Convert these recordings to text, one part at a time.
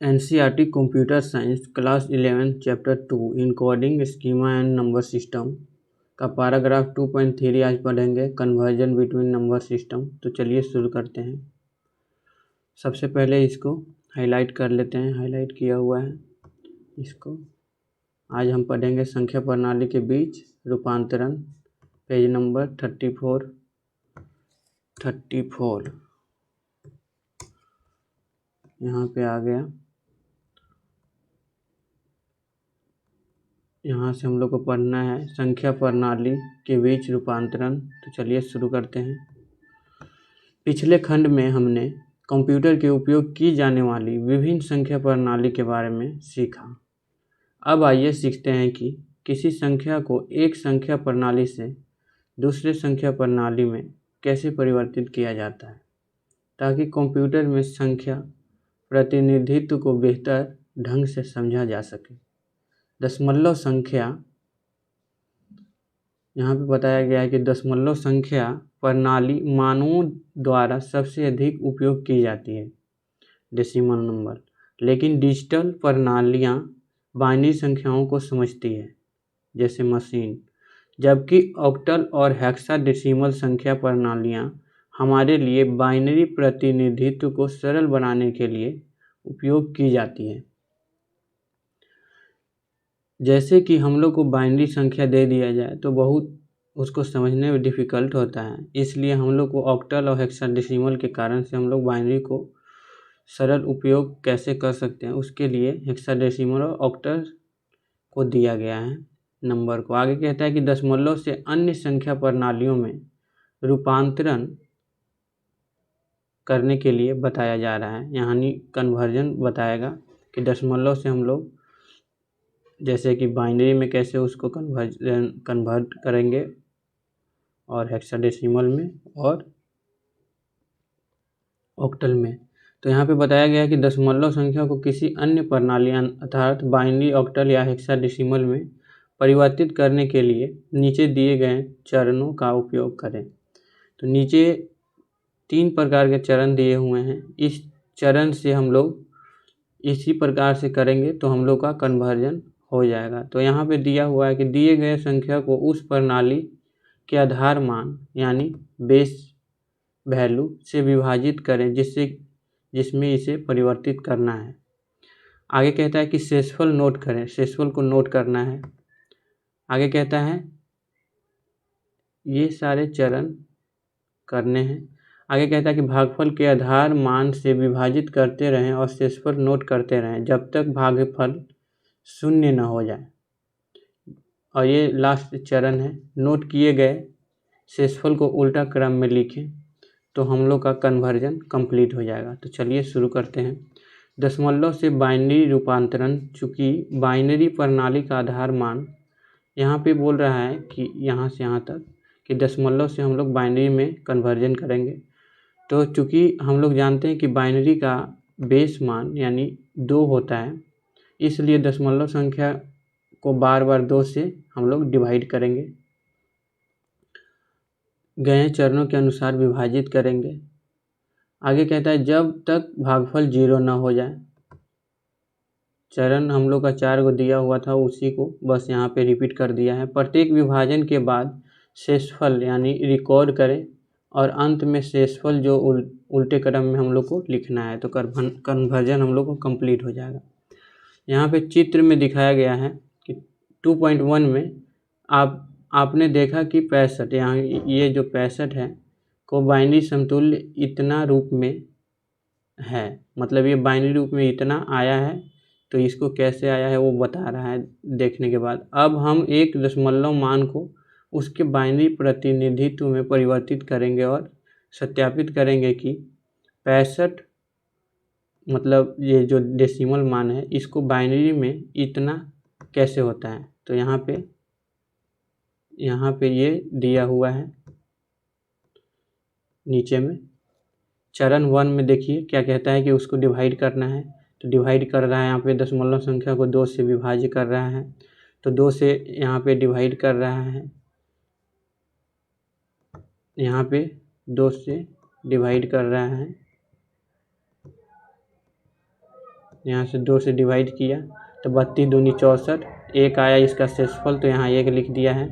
NCERT computer science class 11 chapter 2 encoding schema and number system का paragraph 2.3 आज पढ़ेंगे, conversion between number system. तो चलिए शुरू करते हैं। सबसे पहले इसको हाईलाइट कर लेते हैं, हाईलाइट किया हुआ है इसको। आज हम पढ़ेंगे संख्या प्रणाली के बीच रूपांतरण, पेज नंबर 34 यहाँ पे आ गया। यहाँ से हम लोग को पढ़ना है संख्या प्रणाली के बीच रूपांतरण। तो चलिए शुरू करते हैं। पिछले खंड में हमने कंप्यूटर के उपयोग की जाने वाली विभिन्न संख्या प्रणाली के बारे में सीखा। अब आइए सीखते हैं कि किसी संख्या को एक संख्या प्रणाली से दूसरे संख्या प्रणाली में कैसे परिवर्तित किया जाता है, ताकि कंप्यूटर में संख्या प्रतिनिधित्व को बेहतर ढंग से समझा जा सके। दशमलव संख्या, यहाँ पे बताया गया है कि दशमलव संख्या प्रणाली मानवों द्वारा सबसे अधिक उपयोग की जाती है, डेसिमल नंबर। लेकिन डिजिटल प्रणालियाँ बाइनरी संख्याओं को समझती है, जैसे मशीन, जबकि ऑक्टल और हेक्साडेसिमल संख्या प्रणालियाँ हमारे लिए बाइनरी प्रतिनिधित्व को सरल बनाने के लिए उपयोग की जाती है। जैसे कि हम लोग को बाइनरी संख्या दे दिया जाए तो बहुत उसको समझने में डिफ़िकल्ट होता है, इसलिए हम लोग को ऑक्टल और हेक्साडेसिमल के कारण से हम लोग बाइनरी को सरल उपयोग कैसे कर सकते हैं, उसके लिए हेक्साडेसिमल और ऑक्टल को दिया गया है नंबर को। आगे कहता है कि दशमलव से अन्य संख्या प्रणालियों में रूपांतरण करने के लिए बताया जा रहा है, यानी कन्वर्जन बताएगा कि दशमलव से हम लोग जैसे कि बाइनरी में कैसे उसको कन्वर्ट करेंगे, और हेक्साडेसिमल में और ऑक्टल में। तो यहाँ पे बताया गया है कि दशमलव संख्या को किसी अन्य प्रणाली अर्थात बाइनरी, ऑक्टल या हेक्साडेसिमल में परिवर्तित करने के लिए नीचे दिए गए चरणों का उपयोग करें। तो नीचे 3 प्रकार के चरण दिए हुए हैं। इस चरण से हम लोग इसी प्रकार से करेंगे तो हम लोग का कन्वर्जन हो जाएगा। तो यहाँ पे दिया हुआ है कि दिए गए संख्या को उस प्रणाली के आधार मान यानी बेस वैल्यू से विभाजित करें जिसमें इसे परिवर्तित करना है। आगे कहता है कि शेषफल नोट करें, शेषफल को नोट करना है। आगे कहता है ये सारे चरण करने हैं। आगे कहता है कि भागफल के आधार मान से विभाजित करते रहें और शेषफल नोट करते रहें जब तक भागफल 0 न हो जाए। और ये लास्ट चरण है। नोट किए गए शेषफल को उल्टा क्रम में लिखें तो हम लोग का कन्वर्जन कंप्लीट हो जाएगा। तो चलिए शुरू करते हैं। दशमलव से बाइनरी रूपांतरण। चूँकि बाइनरी प्रणाली का आधार मान यहाँ पे बोल रहा है कि यहाँ से यहाँ तक कि दशमलव से हम लोग बाइनरी में कन्वर्जन करेंगे। तो चूँकि हम लोग जानते हैं कि बाइनरी का बेस मान यानी 2 होता है, इसलिए दशमलव संख्या को बार बार 2 से हम लोग डिवाइड करेंगे, गए चरणों के अनुसार विभाजित करेंगे। आगे कहता है जब तक भागफल 0 न हो जाए। चरण हम लोग का 4 को दिया हुआ था, उसी को बस यहाँ पे रिपीट कर दिया है। प्रत्येक विभाजन के बाद शेषफल यानी रिकॉर्ड करें और अंत में शेषफल जो उल्टे क्रम में हम लोग को लिखना है, तो कन्वर्जन हम लोग को कंप्लीट हो जाएगा। यहाँ पे चित्र में दिखाया गया है कि 2.1 में आपने देखा कि 65, यहाँ ये जो 65 है को बाइनरी समतुल्य इतना रूप में है, मतलब ये बाइनरी रूप में इतना आया है, तो इसको कैसे आया है वो बता रहा है देखने के बाद। अब हम एक दशमलव मान को उसके बाइनरी प्रतिनिधित्व में परिवर्तित करेंगे और सत्यापित करेंगे कि 65 मतलब ये जो डेसिमल मान है इसको बाइनरी में इतना कैसे होता है। तो यहाँ पे ये दिया हुआ है नीचे में। चरण 1 में देखिए क्या कहता है कि उसको डिवाइड करना है। तो डिवाइड कर रहा है, यहाँ पे दशमलव संख्या को 2 से विभाजित कर रहा है, तो 2 से यहाँ पे डिवाइड कर रहा है, यहाँ पे 2 से डिवाइड कर रहा है। यहाँ से 2 से डिवाइड किया तो 32 दूनी 64, 1 आया इसका शेषफल, तो यहाँ 1 लिख दिया है।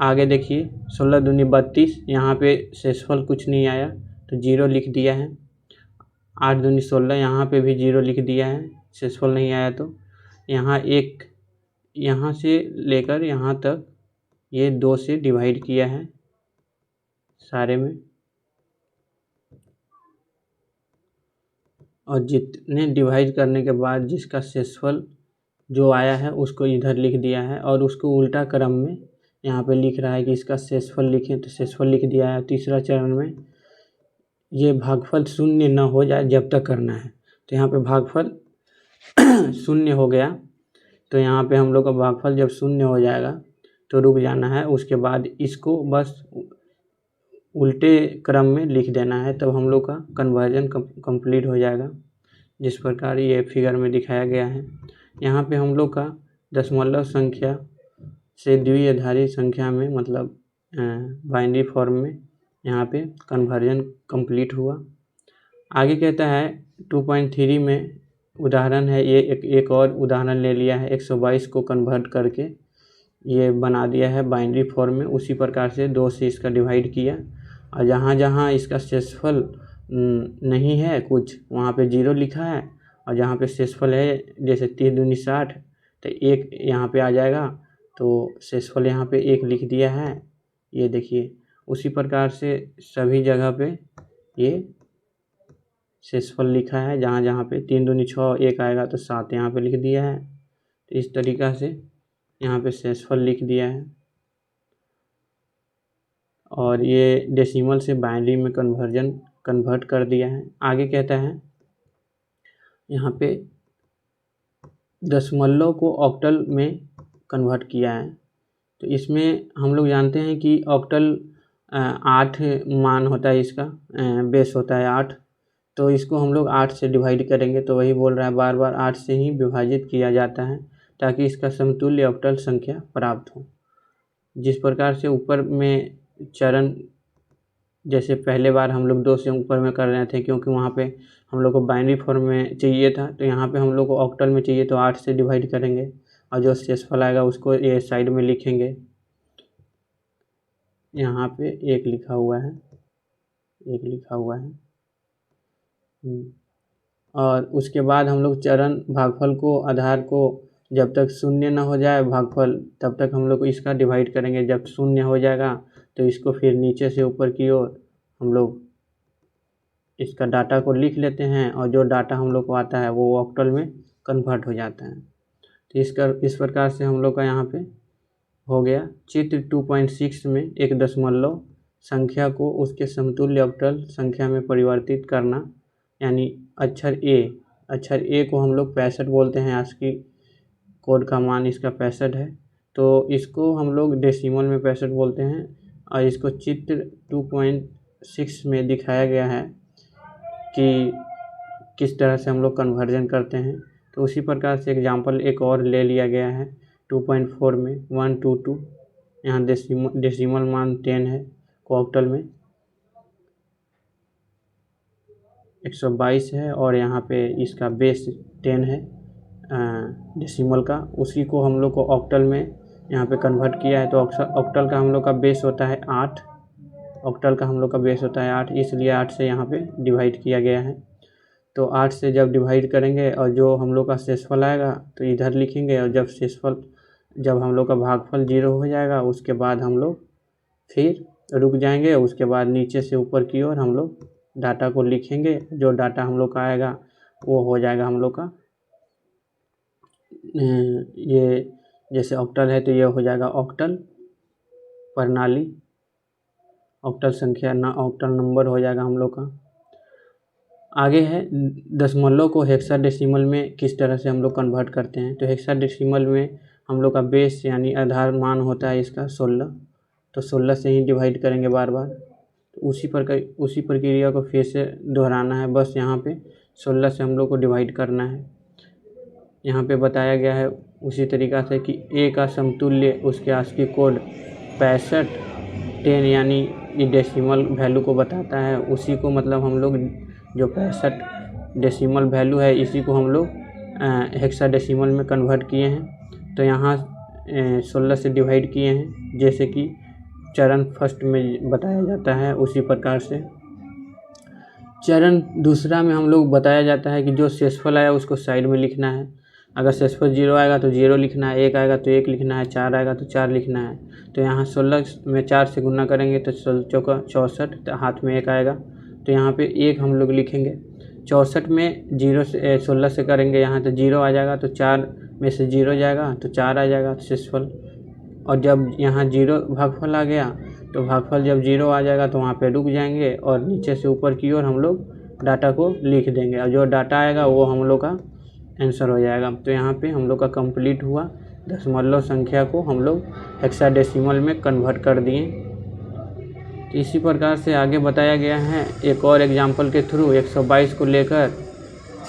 आगे देखिए 16 दूनी 32, यहाँ पे शेषफल कुछ नहीं आया तो 0 लिख दिया है। 8 दूनी 16, यहाँ पे भी 0 लिख दिया है, शेषफल नहीं आया तो यहाँ 1, यहाँ से लेकर यहाँ तक ये 2 से डिवाइड किया है सारे में, और जितने डिवाइड करने के बाद जिसका शेषफल जो आया है उसको इधर लिख दिया है, और उसको उल्टा क्रम में यहाँ पे लिख रहा है कि इसका शेषफल लिखें, तो शेषफल लिख दिया है। तीसरा चरण में ये भागफल शून्य न हो जाए जब तक करना है, तो यहाँ पे भागफल शून्य हो गया, तो यहाँ पे हम लोग का भागफल जब शून्य हो जाएगा तो रुक जाना है। उसके बाद इसको बस उल्टे क्रम में लिख देना है, तब हम लोग का कन्वर्जन कंप्लीट हो जाएगा, जिस प्रकार ये फिगर में दिखाया गया है। यहाँ पे हम लोग का दशमलव संख्या से द्विआधारी संख्या में मतलब बाइनरी फॉर्म में यहाँ पे कन्वर्जन कंप्लीट हुआ। आगे कहता है 2.3 में उदाहरण है, ये एक और उदाहरण ले लिया है, 122 को कन्वर्ट करके ये बना दिया है बाइनरी फॉर्म में। उसी प्रकार से 2 से इसका डिवाइड किया, और जहाँ जहाँ इसका शेषफल नहीं है कुछ वहाँ पे 0 लिखा है, और जहाँ पे शेषफल है जैसे 3 दूनी 60 तो 1 यहाँ पे आ जाएगा, तो शेषफल यहाँ पे 1 लिख दिया है। ये देखिए उसी प्रकार से सभी जगह पे ये शेषफल लिखा है, जहाँ जहाँ पे 3 दूनी 6, 1 आएगा तो 7 यहाँ पे लिख दिया है। तो इस तरीक़ा से यहाँ पे शेषफल लिख दिया है, और ये डेसिमल से बाइनरी में कन्वर्ट कर दिया है। आगे कहता है यहाँ पे दशमलव को ऑक्टल में कन्वर्ट किया है, तो इसमें हम लोग जानते हैं कि ऑक्टल 8 मान होता है, इसका बेस होता है 8, तो इसको हम लोग 8 से डिवाइड करेंगे, तो वही बोल रहा है बार बार 8 से ही विभाजित किया जाता है ताकि इसका समतुल्य ऑक्टल संख्या प्राप्त हो। जिस प्रकार से ऊपर में चरण जैसे पहले बार हम लोग 2 से ऊपर में कर रहे थे, क्योंकि वहाँ पे हम लोग को बाइनरी फॉर्म में चाहिए था, तो यहाँ पे हम लोग को ऑक्टल में चाहिए तो 8 से डिवाइड करेंगे, और जो शेषफल आएगा उसको ये साइड में लिखेंगे। यहाँ पे 1 लिखा हुआ है, 1 लिखा हुआ है। और उसके बाद हम लोग चरण भागफल को आधार को जब तक शून्य ना हो जाए भागफल, तब तक हम लोग इसका डिवाइड करेंगे। जब शून्य हो जाएगा तो इसको फिर नीचे से ऊपर की ओर हम लोग इसका डाटा को लिख लेते हैं, और जो डाटा हम लोग को आता है वो ऑक्टल में कन्वर्ट हो जाता है। तो इस प्रकार से हम लोग का यहाँ पे हो गया। चित्र 2.6 में एक दशमलव संख्या को उसके समतुल्य ऑक्टल संख्या में परिवर्तित करना, यानी अक्षर ए को हम लोग 65 बोलते हैं, ASCII कोड का मान इसका 65 है, तो इसको हम लोग डेसिमल में 65 बोलते हैं, और इसको चित्र 2.6 में दिखाया गया है कि किस तरह से हम लोग कन्वर्जन करते हैं। तो उसी प्रकार से एग्जाम्पल एक और ले लिया गया है 2.4 में 122, यहाँ डेसिमल मान 10 है, ऑक्टल में 122 है, और यहाँ पे इसका बेस 10 है डेसिमल का। उसी को हम लोग को ऑक्टल में यहाँ पे कन्वर्ट किया है, तो ऑक्टल का हम लोग का बेस होता है 8, ऑक्टल का हम लोग का बेस होता है 8, इसलिए 8 से यहाँ पे डिवाइड किया गया है। तो 8 से जब डिवाइड करेंगे और जो हम लोग का शेषफल आएगा तो इधर लिखेंगे, और जब हम लोग का भागफल 0 हो जाएगा उसके बाद हम लोग फिर रुक जाएंगे। उसके बाद नीचे से ऊपर की ओर हम लोग डाटा को लिखेंगे, जो डाटा हम लोग का आएगा वो हो जाएगा हम लोग का ये जैसे ऑक्टल है तो ये हो जाएगा ऑक्टल प्रणाली, ऑक्टल संख्या ना ऑक्टल नंबर हो जाएगा हम लोग का। आगे है दशमलव को हेक्साडेसिमल में किस तरह से हम लोग कन्वर्ट करते हैं। तो हेक्साडेसिमल में हम लोग का बेस यानी आधार मान होता है इसका 16, तो 16 से ही डिवाइड करेंगे बार बार। तो उसी प्रक्रिया को फिर से दोहराना है, बस यहाँ पे 16 से हम लोग को डिवाइड करना है। यहाँ पे बताया गया है उसी तरीक़ा से कि ए का समतुल्य उसके ASCII कोड 6510 यानी ये डेसिमल वैल्यू को बताता है। उसी को मतलब हम लोग जो 65 डेसिमल वैल्यू है इसी को हम लोग हेक्साडेसिमल में कन्वर्ट किए हैं। तो यहाँ 16 से डिवाइड किए हैं, जैसे कि चरण फर्स्ट में बताया जाता है उसी प्रकार से चरण दूसरा में हम लोग बताया जाता है कि जो शेषफल आया उसको साइड में लिखना है। अगर शेषफल 0 आएगा तो 0 लिखना है, 1 आएगा तो 1 लिखना है, 4 आएगा तो 4 लिखना है। तो यहाँ 16 में 4 से गुना करेंगे तो 16 64, तो हाथ में 1 आएगा, तो यहाँ पे 1 हम लोग लिखेंगे। 64 में 0 से 16 से करेंगे यहाँ तो 0 आ जाएगा, तो 4 में से 0 जाएगा तो 4 आ जाएगा शेषफल। और जब यहाँ 0 भागफल आ गया तो भागफल जब 0 आ जाएगा तो वहाँ पे रुक जाएंगे और नीचे से ऊपर की ओर हम लोग डाटा को लिख देंगे और जो डाटा आएगा वो हम लोग का आंसर हो जाएगा। तो यहाँ पे हम लोग का कंप्लीट हुआ। दशमलव संख्या को हम लोग हेक्साडेसिमल में कन्वर्ट कर दिए। तो इसी प्रकार से आगे बताया गया है एक और एग्जाम्पल के थ्रू 122 को लेकर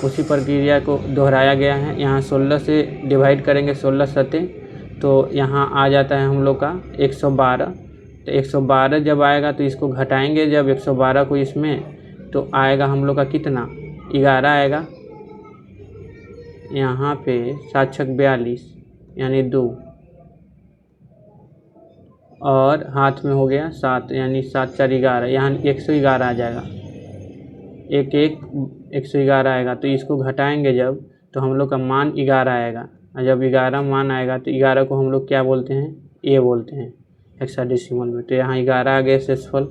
उसी प्रक्रिया को दोहराया गया है। यहाँ 16 से डिवाइड करेंगे 16 सते, तो यहाँ आ जाता है हम लोग का 112। तो 112 जब आएगा तो इसको घटाएंगे जब 112 को इसमें, तो आएगा हम लोग का कितना 11 आएगा। यहाँ पे 7 छक 42 यानी 2 और हाथ में हो गया 7 यानी 7 4 11, यहाँ 111 आ जाएगा। 111 आएगा, तो इसको घटाएंगे जब तो हम लोग का मान 11 आएगा। और जब 11 मान आएगा तो 11 को हम लोग क्या बोलते हैं, ए बोलते हैं हेक्साडेसिमल में। तो यहाँ 11 आ गए शेषफल।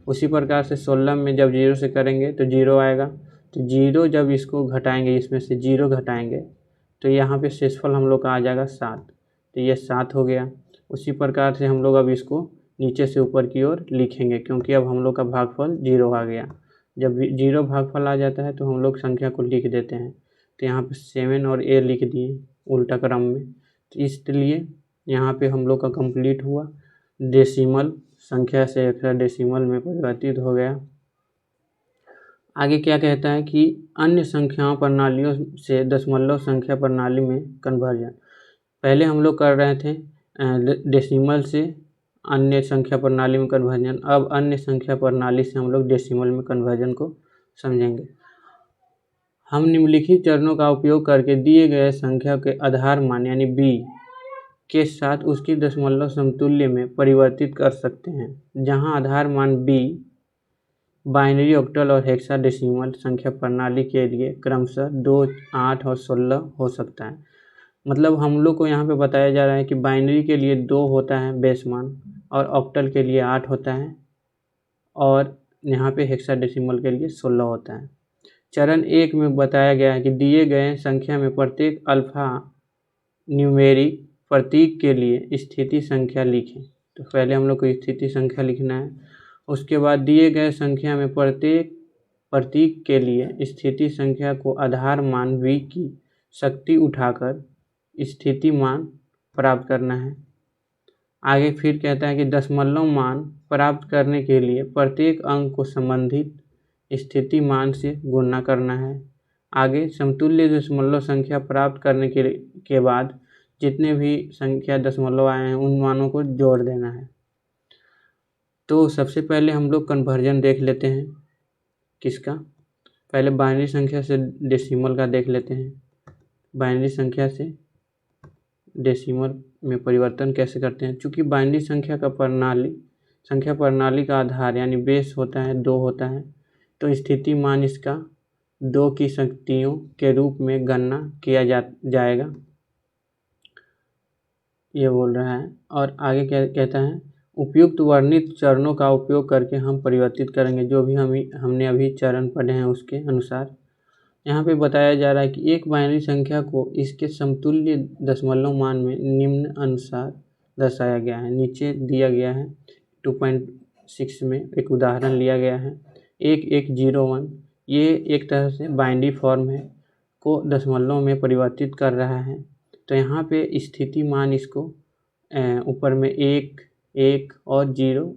उसी प्रकार से 16 में जब 0 से करेंगे तो 0 आएगा, तो 0 जब इसको घटाएंगे इसमें से 0 घटाएंगे तो यहाँ पे शेषफल हम लोग का आ जाएगा 7, तो ये 7 हो गया। उसी प्रकार से हम लोग अब इसको नीचे से ऊपर की ओर लिखेंगे क्योंकि अब हम लोग का भागफल 0 आ गया। जब 0 भागफल आ जाता है तो हम लोग संख्या को लिख देते हैं। तो यहाँ पे 7 और ए लिख दिए उल्टा क्रम में। तो इसलिए यहाँ पे हम लोग का कंप्लीट हुआ। डेसिमल संख्या से हेक्साडेसिमल में परिवर्तित हो गया। आगे क्या कहता है कि अन्य संख्याओं प्रणालियों से दशमलव संख्या प्रणाली में कन्वर्जन। पहले हम लोग कर रहे थे डेसिमल से अन्य संख्या प्रणाली में कन्वर्जन, अब अन्य संख्या प्रणाली से हम लोग डेसिमल में कन्वर्जन को समझेंगे। हम निम्नलिखित चरणों का उपयोग करके दिए गए संख्या के आधार मान यानी b के साथ उसकी दशमलव समतुल्य में परिवर्तित कर सकते हैं, जहां आधार मान b बाइनरी ऑक्टल और हेक्साडेसिमल संख्या प्रणाली के लिए क्रमशः 2, 8 और 16 हो सकता है। मतलब हम लोग को यहाँ पे बताया जा रहा है कि बाइनरी के लिए 2 होता है बेस मान और ऑक्टल के लिए 8 होता है और यहाँ पे हेक्साडेसिमल के लिए 16 होता है। चरण 1 में बताया गया है कि दिए गए संख्या में प्रत्येक अल्फा न्यूमेरिक प्रतीक के लिए स्थिति संख्या लिखें। तो पहले हम लोग को स्थिति संख्या लिखना है। उसके बाद दिए गए संख्या में प्रत्येक प्रतीक के लिए स्थिति संख्या को आधार मान v की शक्ति उठाकर स्थिति मान प्राप्त करना है। आगे फिर कहता है कि दशमलव मान प्राप्त करने के लिए प्रत्येक अंक को संबंधित स्थिति मान से गुणा करना है। आगे समतुल्य दशमलव संख्या प्राप्त करने के बाद जितने भी संख्या दशमलव आए हैं उन मानों को जोड़ देना है। तो सबसे पहले हम लोग कन्वर्जन देख लेते हैं। किसका? पहले बाइनरी संख्या से डेसिमल का देख लेते हैं। बाइनरी संख्या से डेसिमल में परिवर्तन कैसे करते हैं। चूँकि बाइनरी संख्या प्रणाली का आधार यानी बेस होता है 2 होता है, तो स्थिति मान इसका 2 की शक्तियों के रूप में गणना किया जाएगा, ये बोल रहा है। और आगे क्या कहता है, उपयुक्त वर्णित चरणों का उपयोग करके हम परिवर्तित करेंगे। जो भी हमने अभी चरण पढ़े हैं उसके अनुसार यहाँ पे बताया जा रहा है कि एक बाइनरी संख्या को इसके समतुल्य दशमलव मान में निम्न अनुसार दर्शाया गया है। नीचे दिया गया है 2.6 में एक उदाहरण लिया गया है 1101। ये एक तरह से बाइनरी फॉर्म है को दशमलव में परिवर्तित कर रहा है। तो यहाँ पे स्थिति मान इसको ऊपर में 1, 1 और 0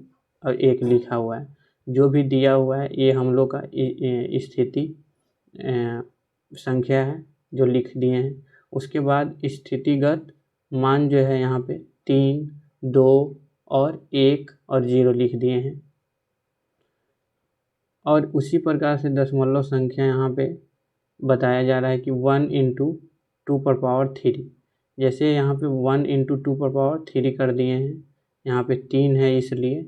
और 1 लिखा हुआ है। जो भी दिया हुआ है ये हम लोग का स्थिति संख्या है जो लिख दिए हैं। उसके बाद स्थितिगत मान जो है यहाँ पे 3, 2 और 1 और 0 लिख दिए हैं। और उसी प्रकार से दशमलव संख्या यहाँ पे बताया जा रहा है कि 1 × टू पर पावर 3। जैसे यहाँ पे 1 इंटू 2 पर पावर 3 कर दिए हैं, यहाँ पे 3 है इसलिए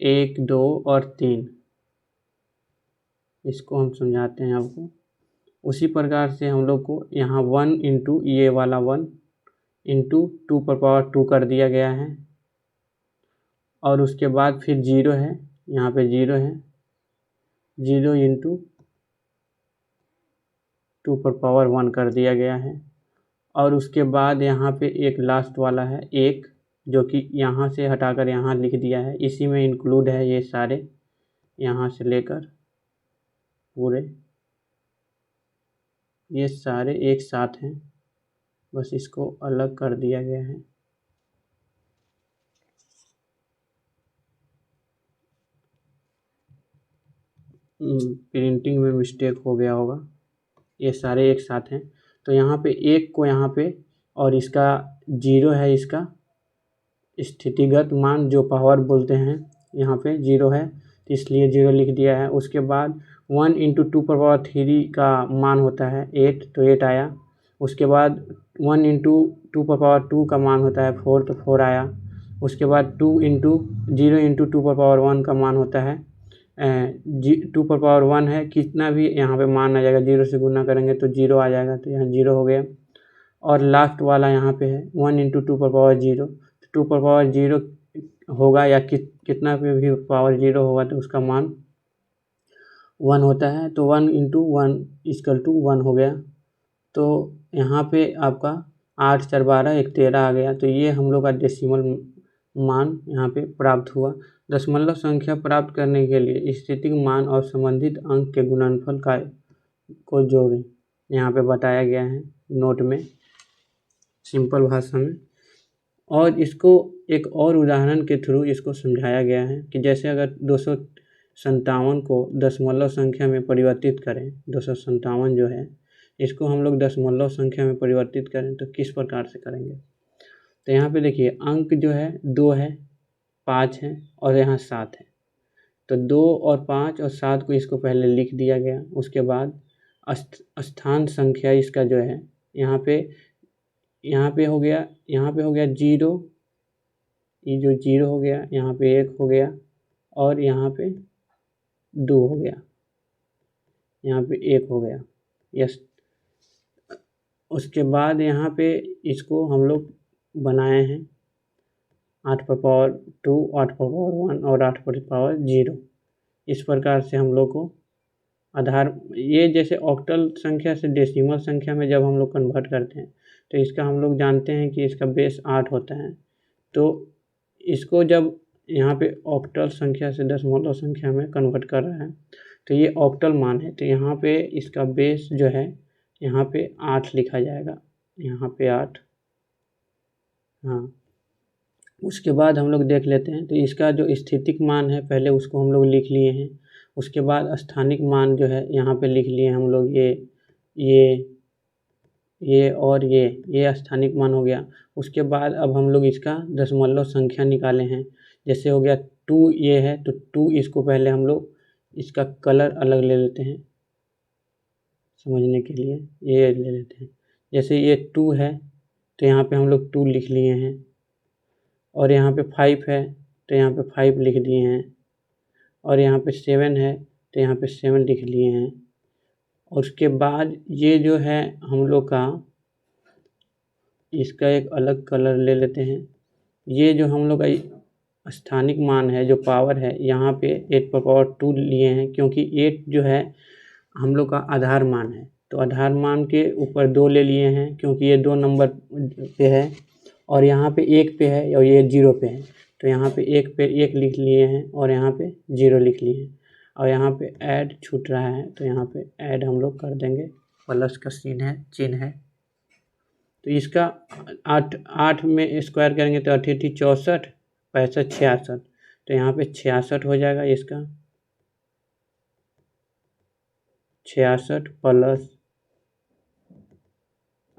1, 2 और 3, इसको हम समझाते हैं आपको। उसी प्रकार से हम लोग को यहाँ 1 इंटू ये वाला 1 इंटू 2 पर पावर 2 कर दिया गया है, और उसके बाद फिर 0 है, यहाँ पे 0 है, 0 इंटू 2 पर पावर 1 कर दिया गया है। और उसके बाद यहाँ पे एक लास्ट वाला है 1, जो कि यहाँ से हटाकर यहाँ लिख दिया है, इसी में इंक्लूड है ये सारे, यहाँ से लेकर पूरे ये सारे एक साथ हैं, बस इसको अलग कर दिया गया है। प्रिंटिंग में मिस्टेक हो गया होगा, ये सारे एक साथ हैं। तो यहाँ पे 1 को यहाँ पे, और इसका 0 है, इसका स्थितिगत मान जो पावर बोलते हैं, यहाँ पे 0 है तो इसलिए 0 लिख दिया है। उसके बाद 1 इंटू 2 पर पावर 3 का मान होता है 8, तो 8 आया। उसके बाद 1 इंटू 2 पर पावर 2 का मान होता है 4, तो 4 आया। उसके बाद 0 इंटू 2 पर पावर 1 का मान होता है 2 पर पावर 1 है, कितना भी यहाँ पे मान आ जाएगा, 0 से गुना करेंगे तो 0 आ जाएगा, तो यहाँ 0 हो गया। और लास्ट वाला यहाँ पे है 1 इंटू 2 पर पावर 0, 2 पर पावर 0 होगा या कितना पे भी पावर 0 होगा तो उसका मान 1 होता है, तो 1 इंटू 1 इक्वल टू 1 हो गया। तो यहाँ पे आपका 8, 4, 12, 1, 13 आ गया। तो ये हम लोग का डेसिमल मान यहाँ पे प्राप्त हुआ। दशमलव संख्या प्राप्त करने के लिए स्थितिक मान और संबंधित अंक के गुणनफल को जोड़ें, यहाँ पे बताया गया है नोट में, सिंपल भाषा में। और इसको एक और उदाहरण के थ्रू इसको समझाया गया है कि जैसे अगर 257 को दशमलव संख्या में परिवर्तित करें, 257 जो है इसको हम लोग दशमलव संख्या में परिवर्तित करें तो किस प्रकार से करेंगे। तो यहाँ पे देखिए अंक जो है 2 है, 5 है और यहाँ 7 है। तो 2 और 5 और 7 को इसको पहले लिख दिया गया। उसके बाद स्थान संख्या इसका जो है यहाँ पे हो गया 0, ये जो 0 हो गया, यहाँ पे 1 हो गया और यहाँ पे 2 हो गया, यहाँ पे 1 हो गया। यस, उसके बाद यहाँ पे इसको हम लोग बनाए हैं 8 पर पावर 2, 8 पर पावर 1 और 8 पर पावर 0। इस प्रकार से हम लोग को आधार, ये जैसे ऑक्टल संख्या से डेसिमल संख्या में जब हम लोग कन्वर्ट करते हैं तो इसका हम लोग जानते हैं कि इसका बेस 8 होता है। तो इसको जब यहाँ पे ऑक्टल संख्या से दशमलव संख्या में कन्वर्ट कर रहा है तो ये ऑक्टल मान है, तो यहाँ पे इसका बेस जो है यहाँ पे 8 लिखा जाएगा, यहाँ पे 8। हाँ, उसके बाद हम लोग देख लेते हैं। तो इसका जो स्थितिक मान है पहले उसको हम लोग लिख लिए हैं। उसके बाद स्थानिक मान जो है यहाँ पे लिख लिए हम लोग, ये और ये स्थानिक मान हो गया। उसके बाद अब हम लोग इसका दशमलव संख्या निकाले हैं। जैसे हो गया 2 ये है, तो 2 इसको पहले हम लोग इसका कलर अलग ले लेते हैं समझने के लिए, ये ले लेते हैं। जैसे ये 2 है तो यहाँ पे हम लोग 2 लिख लिए हैं, और यहाँ पे 5 है तो यहाँ पे 5 लिख दिए हैं, और यहाँ पे 7 है तो यहाँ पे 7 लिख लिए हैं। और उसके बाद ये जो है हम लोग का, इसका एक अलग कलर ले लेते हैं। ये जो हम लोग का स्थानिक मान है, जो पावर है, यहाँ पे 8 पर पावर 2 लिए हैं, क्योंकि 8 जो है हम लोग का आधार मान है। तो आधार मान के ऊपर 2 ले लिए हैं क्योंकि ये 2 नंबर पे है, और यहाँ पे 1 पे है और ये 0 पे है। तो यहाँ पे 1 पे 1 लिख लिए हैं और यहाँ पे 0 लिख लिए हैं, और यहाँ पे ऐड छूट रहा है तो यहाँ पे ऐड हम लोग कर देंगे, प्लस का चिन्ह है। तो इसका 8 में स्क्वायर करेंगे तो 8 × 64, 65, 66, तो यहाँ पे 66 हो जाएगा इसका, 66 प्लस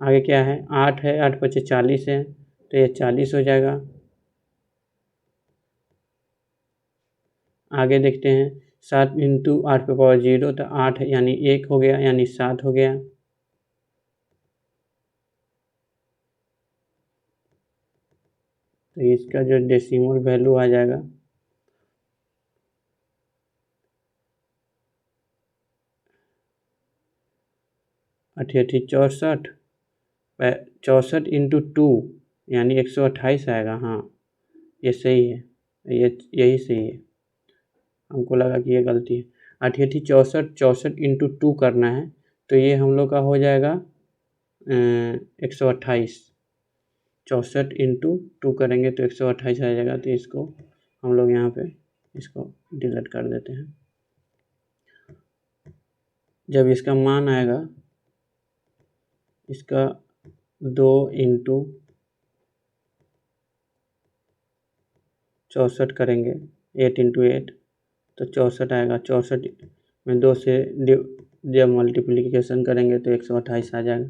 आगे क्या है 8 है, 8 × 5 = 40 है तो ये 40 हो जाएगा। आगे देखते हैं 7 इंटू 8 पर पावर 0, तो 8 यानी 1 हो गया, यानी 7 हो गया। तो इसका जो डेसिमल वैल्यू आ जाएगा 64 64 इंटू 2 यानी 128 आएगा। हाँ, ये सही है, यही सही है। हमको लगा कि ये गलती है। 64 इंटू 2 करना है, तो ये हम लोग का हो जाएगा 128। 64 इंटू 2 करेंगे तो 128 आ जाएगा। तो इसको हम लोग यहाँ पे इसको डिलीट कर देते हैं। जब इसका मान आएगा, इसका 2 इंटू 64 करेंगे, 8 इंटू 8 तो 64 आएगा। 64 में 2 से जब मल्टीप्लिकेशन करेंगे तो 128 आ जाएगा।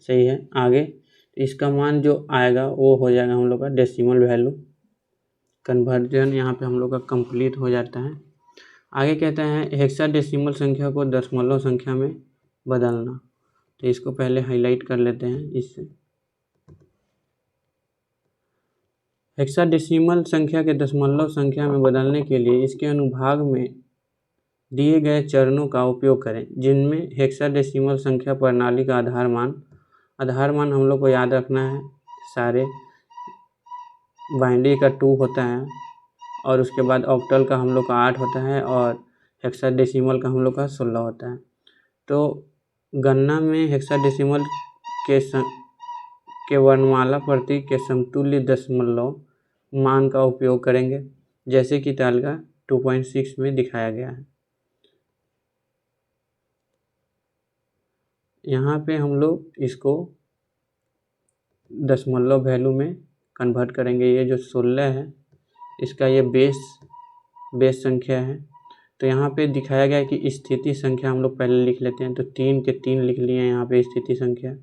सही है। आगे इसका मान जो आएगा वो हो जाएगा हम लोग का डेसिमल वैल्यू। कन्वर्जन यहाँ पे हम लोग का कंप्लीट हो जाता है। आगे कहते हैं हेक्साडेसिमल संख्या को दशमलव संख्या में बदलना। तो इसको पहले हाईलाइट कर लेते हैं इससे। हेक्साडेसिमल संख्या के दशमलव संख्या में बदलने के लिए इसके अनुभाग में दिए गए चरणों का उपयोग करें, जिनमें हेक्साडेसिमल संख्या प्रणाली का आधार मान हम लोग को याद रखना है। सारे बाइनरी का 2 होता है और उसके बाद ऑक्टल का हम लोग का 8 होता है और हेक्साडेसिमल का हम लोग का 16 होता है। तो गणना में हेक्साडेसिमल के वर्णमाला प्रतीक के समतुल्य दशमलव मान का उपयोग करेंगे, जैसे कि तालिका 2.6 में दिखाया गया है। यहाँ पे हम लोग इसको दशमलव वैल्यू में कन्वर्ट करेंगे। ये जो 16 है इसका ये बेस संख्या है। तो यहाँ पे दिखाया गया है कि स्थिति संख्या हम लोग पहले लिख लेते हैं। तो 3 के 3 लिख लिए हैं यहाँ पे स्थिति संख्या,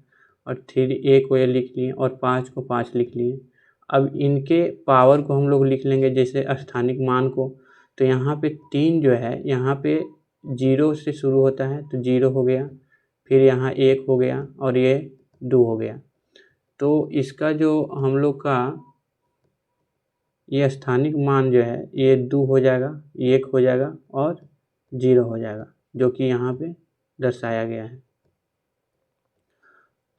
और 1 को ये लिख लिए और 5 को 5 लिख लिए। अब इनके पावर को हम लोग लिख लेंगे जैसे स्थानिक मान को। तो यहाँ पे 3 जो है यहाँ पे 0 से शुरू होता है तो 0 हो गया, फिर यहाँ 1 हो गया और ये 2 हो गया। तो इसका जो हम लोग का ये स्थानिक मान जो है ये 2 हो जाएगा, 1 हो जाएगा और 0 हो जाएगा, जो कि यहाँ पे दर्शाया गया है।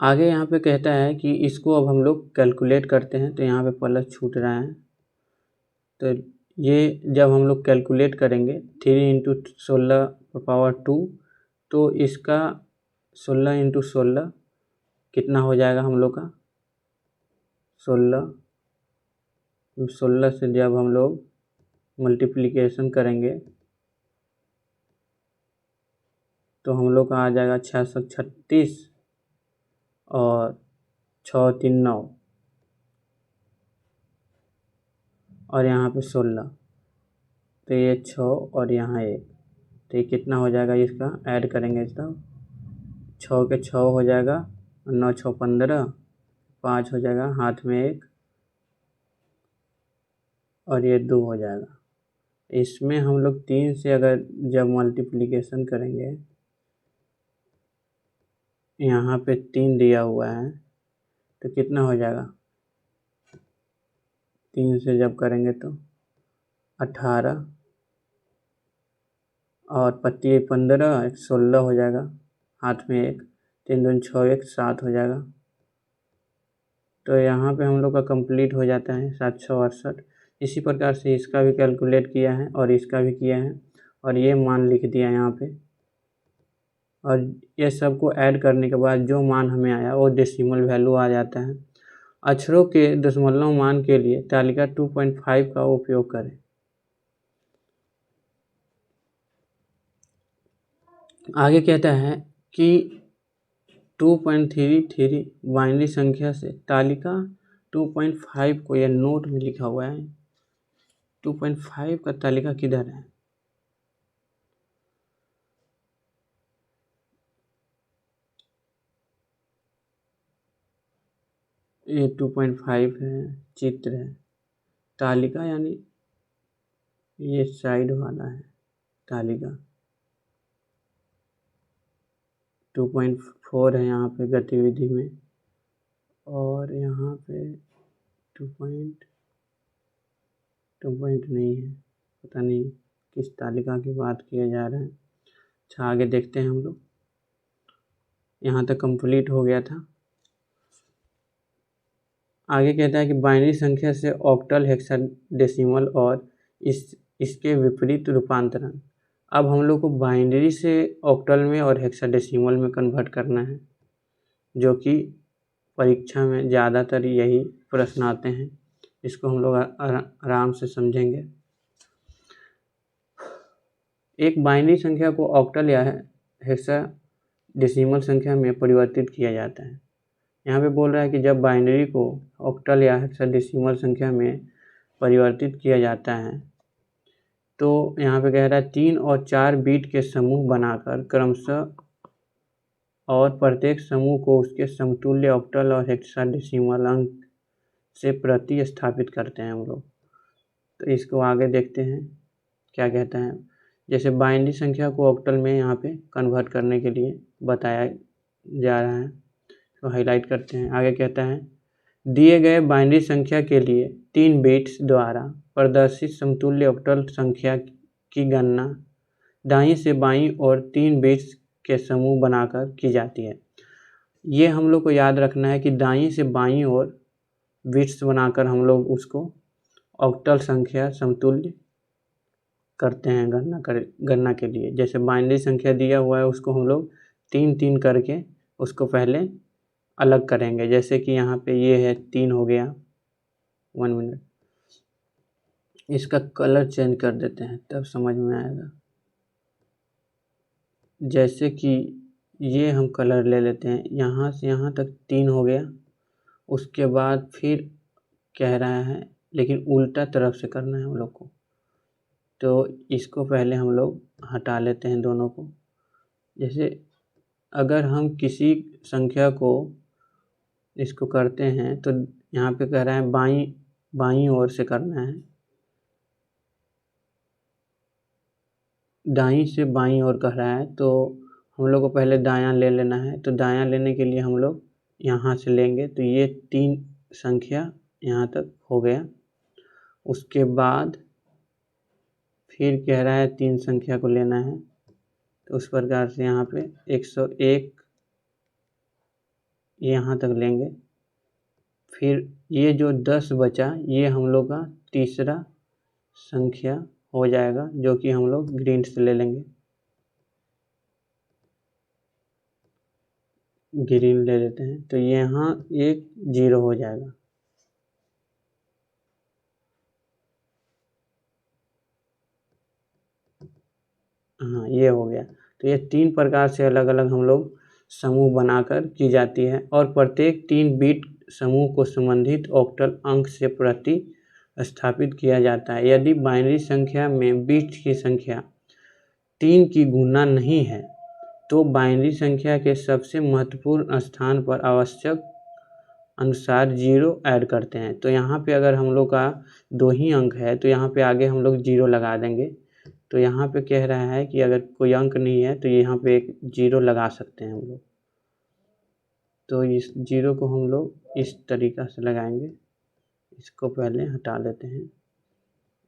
आगे यहाँ पे कहता है कि इसको अब हम लोग कैलकुलेट करते हैं। तो यहाँ पे प्लस छूट रहा है। तो ये जब हम लोग कैलकुलेट करेंगे 3 इंटू 16 पावर 2, तो इसका 16 इंटू 16 कितना हो जाएगा हम लोग का 16 से जब हम लोग मल्टीप्लिकेशन करेंगे तो हम लोग का आ जाएगा 636 और 6 3 9 और यहाँ पे 16। तो ये 6 और यहाँ 1, तो ये कितना हो जाएगा, इसका ऐड करेंगे तब 6 के 6 हो जाएगा, 9 6 15, 5 हो जाएगा, हाथ में 1 और ये 2 हो जाएगा। इसमें हम लोग 3 से अगर जब मल्टीप्लिकेशन करेंगे, यहाँ पे 3 दिया हुआ है तो कितना हो जाएगा, 3 से जब करेंगे तो 18 और 25 15, 16 हो जाएगा, हाथ में 1, 3 दूनी 6 1 7 हो जाएगा। तो यहाँ पे हम लोग का कंप्लीट हो जाता है 768। इसी प्रकार से इसका भी कैलकुलेट किया है और इसका भी किया है और ये मान लिख दिया यहाँ पे। और ये सबको ऐड करने के बाद जो मान हमें आया वो डेसिमल वैल्यू आ जाता है। अक्षरों के दशमलव मान के लिए तालिका 2.5 का उपयोग करें। आगे कहता है कि 2.33 बाइनरी संख्या से तालिका 2.5 को, यह नोट में लिखा हुआ है, 2.5 का तालिका किधर है, ये 2.5 है, चित्र है। तालिका यानी ये साइड वाला है तालिका। 2.4 है यहाँ पे गतिविधि में और यहाँ पे 2. तो पॉइंट नहीं है, पता नहीं किस तालिका की बात किया जा रहा है। अच्छा, आगे देखते हैं हम लोग। यहाँ तक कंप्लीट हो गया था। आगे कहता है कि बाइनरी संख्या से ऑक्टल, हेक्साडेसिमल और इसके विपरीत रूपांतरण। अब हम लोग को बाइनरी से ऑक्टल में और हेक्साडेसिमल में कन्वर्ट करना है, जो कि परीक्षा में ज़्यादातर यही प्रश्न आते हैं। इसको हम लोग आराम से समझेंगे। एक बाइनरी संख्या को ऑक्टल या हेक्साडेसिमल संख्या में परिवर्तित किया जाता है। यहाँ पे बोल रहा है कि जब बाइनरी को ऑक्टल या हेक्साडेसिमल संख्या में परिवर्तित किया जाता है तो यहाँ पे कह रहा है 3 और 4 बीट के समूह बनाकर क्रमशः और प्रत्येक समूह को उसके समतुल्य ऑक्टल और हेक्साडेसिमल अंक से प्रतिस्थापित करते हैं हम लोग। तो इसको आगे देखते हैं क्या कहता है। जैसे बाइनरी संख्या को ऑक्टल में यहाँ पे कन्वर्ट करने के लिए बताया जा रहा है, तो हाईलाइट करते हैं। आगे कहता है दिए गए बाइनरी संख्या के लिए 3 बिट्स द्वारा प्रदर्शित समतुल्य ऑक्टल संख्या की गणना दाईं से बाईं और 3 बिट्स के समूह बनाकर की जाती है। ये हम लोग को याद रखना है कि दाईं से बाईं और बिट्स बनाकर हम लोग उसको ऑक्टल संख्या समतुल्य करते हैं गणना के लिए। जैसे बाइनरी संख्या दिया हुआ है उसको हम लोग 3-3 करके उसको पहले अलग करेंगे। जैसे कि यहाँ पे ये है 3 हो गया। 1 मिनट, इसका कलर चेंज कर देते हैं तब समझ में आएगा। जैसे कि ये हम कलर ले लेते हैं, यहाँ से यहाँ तक 3 हो गया। उसके बाद फिर कह रहा है लेकिन उल्टा तरफ से करना है हम लोग को, तो इसको पहले हम लोग हटा लेते हैं दोनों को। जैसे अगर हम किसी संख्या को इसको करते हैं तो यहाँ पे कह रहा है बाईं ओर से करना है, दाईं से बाईं ओर कह रहा है, तो हम लोग को पहले दायां ले लेना है। तो दायां लेने के लिए हम लोग यहाँ से लेंगे, तो ये 3 संख्या यहाँ तक हो गया। उसके बाद फिर कह रहा है 3 संख्या को लेना है, तो उस प्रकार से यहाँ पे 101 यहाँ तक लेंगे। फिर ये जो 10 बचा ये हम लोग का तीसरा संख्या हो जाएगा, जो कि हम लोग ग्रीन से ले लेंगे, ग्रीन ले लेते हैं। तो यहाँ एक 0 हो जाएगा। हाँ, ये हो गया। तो ये 3 प्रकार से अलग अलग हम लोग समूह बनाकर की जाती है और प्रत्येक 3 बिट समूह को संबंधित ऑक्टल अंक से प्रतिस्थापित किया जाता है। यदि बाइनरी संख्या में बिट्स की संख्या 3 की गुना नहीं है तो बाइनरी संख्या के सबसे महत्वपूर्ण स्थान पर आवश्यक अनुसार 0 ऐड करते हैं। तो यहाँ पे अगर हम लोग का 2 ही अंक है तो यहाँ पे आगे हम लोग 0 लगा देंगे। तो यहाँ पे कह रहा है कि अगर कोई अंक नहीं है तो यहाँ पे एक 0 लगा सकते हैं हम लोग। तो इस 0 को हम लोग इस तरीक़ा से लगाएंगे। इसको पहले हटा देते हैं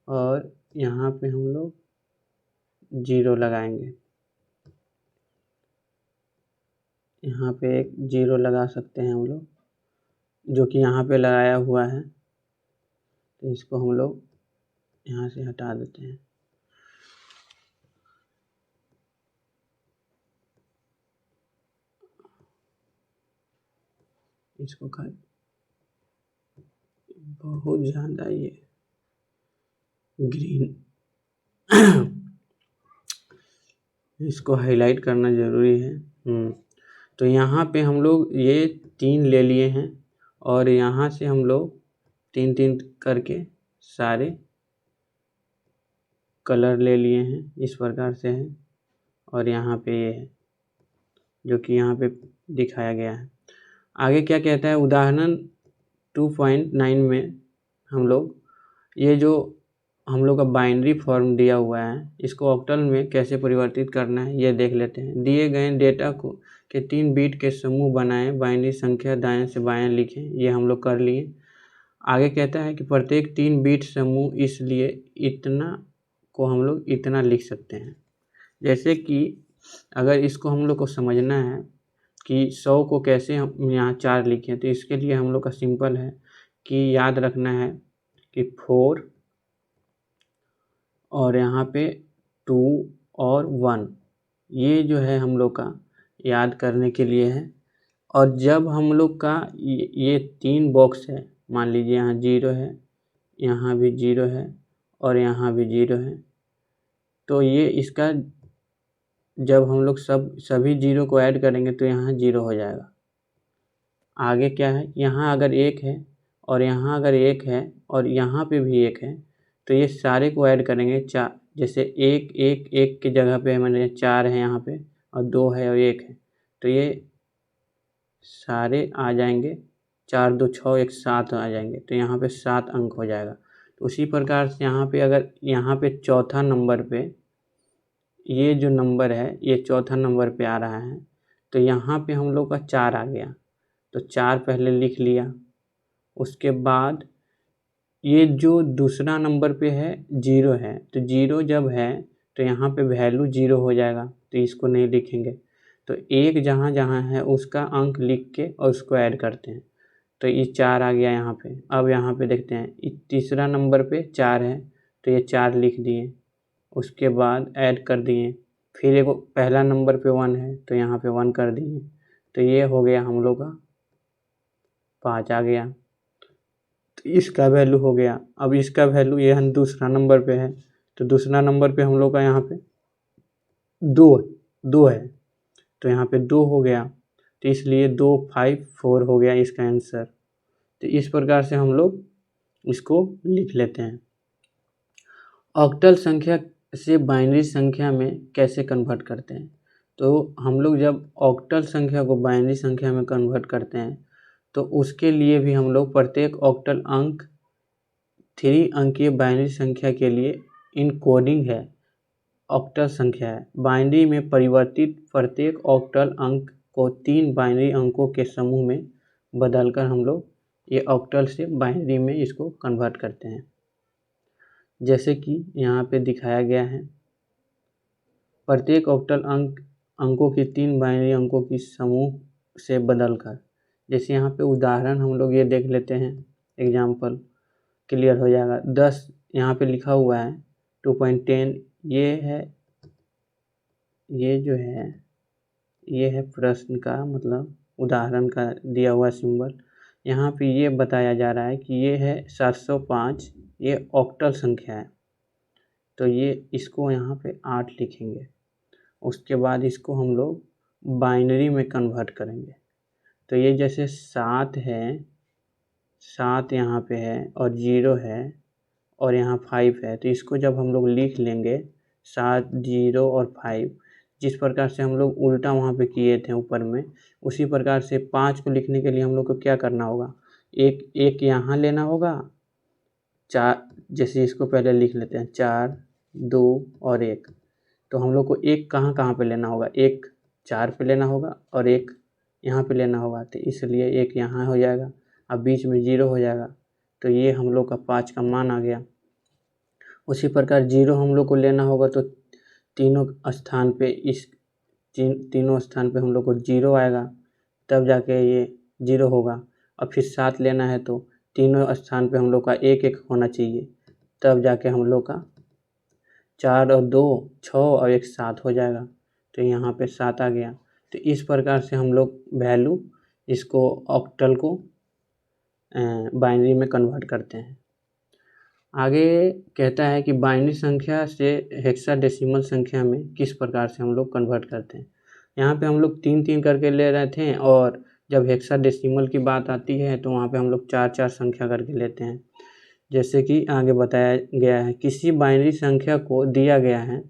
और यहाँ पे हम लोग 0 लगाएंगे। यहाँ पे एक 0 लगा सकते हैं हम लोग, जो कि यहाँ पे लगाया हुआ है। तो इसको हम लोग यहाँ से हटा देते हैं। इसको बहुत ज़्यादा ये ग्रीन इसको हाईलाइट करना ज़रूरी है। तो यहाँ पे हम लोग ये 3 ले लिए हैं और यहाँ से हम लोग 3-3 करके सारे कलर ले लिए हैं, इस प्रकार से है। और यहाँ पे ये है जो कि यहाँ पे दिखाया गया है। आगे क्या कहता है, उदाहरण 2.9 में हम लोग ये जो हम लोग का बाइनरी फॉर्म दिया हुआ है इसको ऑक्टल में कैसे परिवर्तित करना है ये देख लेते हैं। दिए गए डेटा को के 3 बिट के समूह बनाएं, बाइनरी संख्या दाएं से बाएं लिखें। ये हम लोग कर लिए। आगे कहता है कि प्रत्येक 3 बिट समूह, इसलिए इतना को हम लोग इतना लिख सकते हैं। जैसे कि अगर इसको हम लोग को समझना है कि 100 को कैसे हम यहाँ 4 लिखें, तो इसके लिए हम लोग का सिंपल है कि याद रखना है कि 4 और यहाँ पे 2 और 1, ये जो है हम लोग का याद करने के लिए है। और जब हम लोग का ये 3 बॉक्स है, मान लीजिए यहाँ 0 है, यहाँ भी 0 है और यहाँ भी 0 है, तो ये इसका जब हम लोग सभी 0 को ऐड करेंगे तो यहाँ 0 हो जाएगा। आगे क्या है, यहाँ अगर 1 है और यहाँ अगर 1 है और यहाँ पे भी 1 है, तो ये सारे को ऐड करेंगे 4, जैसे 1 1 1 की जगह पे मैंने 4 है यहाँ पे और 2 है और 1 है, तो ये सारे आ जाएंगे 4 2 6 1 7 आ जाएंगे, तो यहाँ पे 7 अंक हो जाएगा। तो उसी प्रकार से यहाँ पे अगर यहाँ पे चौथा नंबर पे ये जो नंबर है ये चौथा नंबर पे आ रहा है, तो यहाँ पे हम लोग का 4 आ गया, तो 4 पहले लिख लिया। उसके बाद ये जो दूसरा नंबर पे है 0 है, तो 0 जब है तो यहाँ पे वैल्यू 0 हो जाएगा, तो इसको नहीं लिखेंगे। तो 1 जहाँ जहाँ है उसका अंक लिख के और उसको ऐड करते हैं, तो ये 4 आ गया यहाँ पे। अब यहाँ पे देखते हैं तीसरा नंबर पे 4 है, तो ये 4 लिख दिए, उसके बाद ऐड कर दिए। फिर एक पहला नंबर पे 1 है, तो यहाँ पे 1 कर दिए, तो ये हो गया हम लोग का 5 आ गया, तो इसका वैल्यू हो गया। अब इसका वैल्यू ये हम दूसरा नंबर पे है, तो दूसरा नंबर पे हम लोग का यहाँ पे 2 है, तो यहाँ पे 2 हो गया, तो इसलिए 2 5 4 हो गया इसका आंसर। तो इस प्रकार से हम लोग इसको लिख लेते हैं। ऑक्टल संख्या से बाइनरी संख्या में कैसे कन्वर्ट करते हैं, तो हम लोग जब ऑक्टल संख्या को बाइनरी संख्या में कन्वर्ट करते हैं तो उसके लिए भी हम लोग प्रत्येक ऑक्टल अंक 3 अंकीय बाइनरी संख्या के लिए इनकोडिंग है, ऑक्टल संख्या है। बाइनरी में परिवर्तित प्रत्येक ऑक्टल अंक को 3 बाइनरी अंकों के समूह में बदलकर हम लोग ये ऑक्टल से बाइनरी में इसको कन्वर्ट करते हैं। जैसे कि यहाँ पे दिखाया गया है, प्रत्येक ऑक्टल अंकों की 3 बाइनरी अंकों की समूह से बदलकर। जैसे यहाँ पे उदाहरण हम लोग ये देख लेते हैं, एग्जाम्पल क्लियर हो जाएगा। 10 यहाँ पे लिखा हुआ है, 2.10 ये है, ये जो है ये है प्रश्न का मतलब उदाहरण का दिया हुआ सिंबल। यहाँ पे ये बताया जा रहा है कि ये है 705, ये ऑक्टल संख्या है, तो ये इसको यहाँ पे 8 लिखेंगे। उसके बाद इसको हम लोग बाइनरी में कन्वर्ट करेंगे, तो ये जैसे 7 है, 7 यहाँ पे है और 0 है और यहाँ 5 है, तो इसको जब हम लोग लिख लेंगे 7 0 और 5, जिस प्रकार से हम लोग उल्टा वहाँ पे किए थे ऊपर में, उसी प्रकार से 5 को लिखने के लिए हम लोग को क्या करना होगा, एक यहाँ लेना होगा, 4, जैसे इसको पहले लिख लेते हैं 4 2 और 1, तो हम लोग को एक कहाँ पे लेना होगा, एक 4 पे लेना होगा और एक यहाँ पे लेना होगा, तो इसलिए एक यहाँ हो जाएगा, अब बीच में 0 हो जाएगा, तो ये हम लोग का 5 का मान आ गया। उसी प्रकार 0 हम लोग को लेना होगा, तो तीनों स्थान पे तीनों स्थान पे हम लोग को 0 आएगा, तब जाके ये 0 होगा। और फिर 7 लेना है, तो तीनों स्थान पे हम लोग का 1 1 होना चाहिए, तब जाके हम लोग का 4 और 2 6 और 1 7 हो जाएगा, तो यहाँ पे 7 आ गया। तो इस प्रकार से हम लोग वैल्यू इसको ऑक्टल को बाइनरी में कन्वर्ट करते हैं। आगे कहता है कि बाइनरी संख्या से हेक्साडेसिमल संख्या में किस प्रकार से हम लोग कन्वर्ट करते हैं। यहाँ पे हम लोग 3 करके ले रहे थे, और जब हेक्साडेसिमल की बात आती है तो वहाँ पे हम लोग 4 संख्या करके लेते हैं। जैसे कि आगे बताया गया है, किसी बाइनरी संख्या को दिया गया है,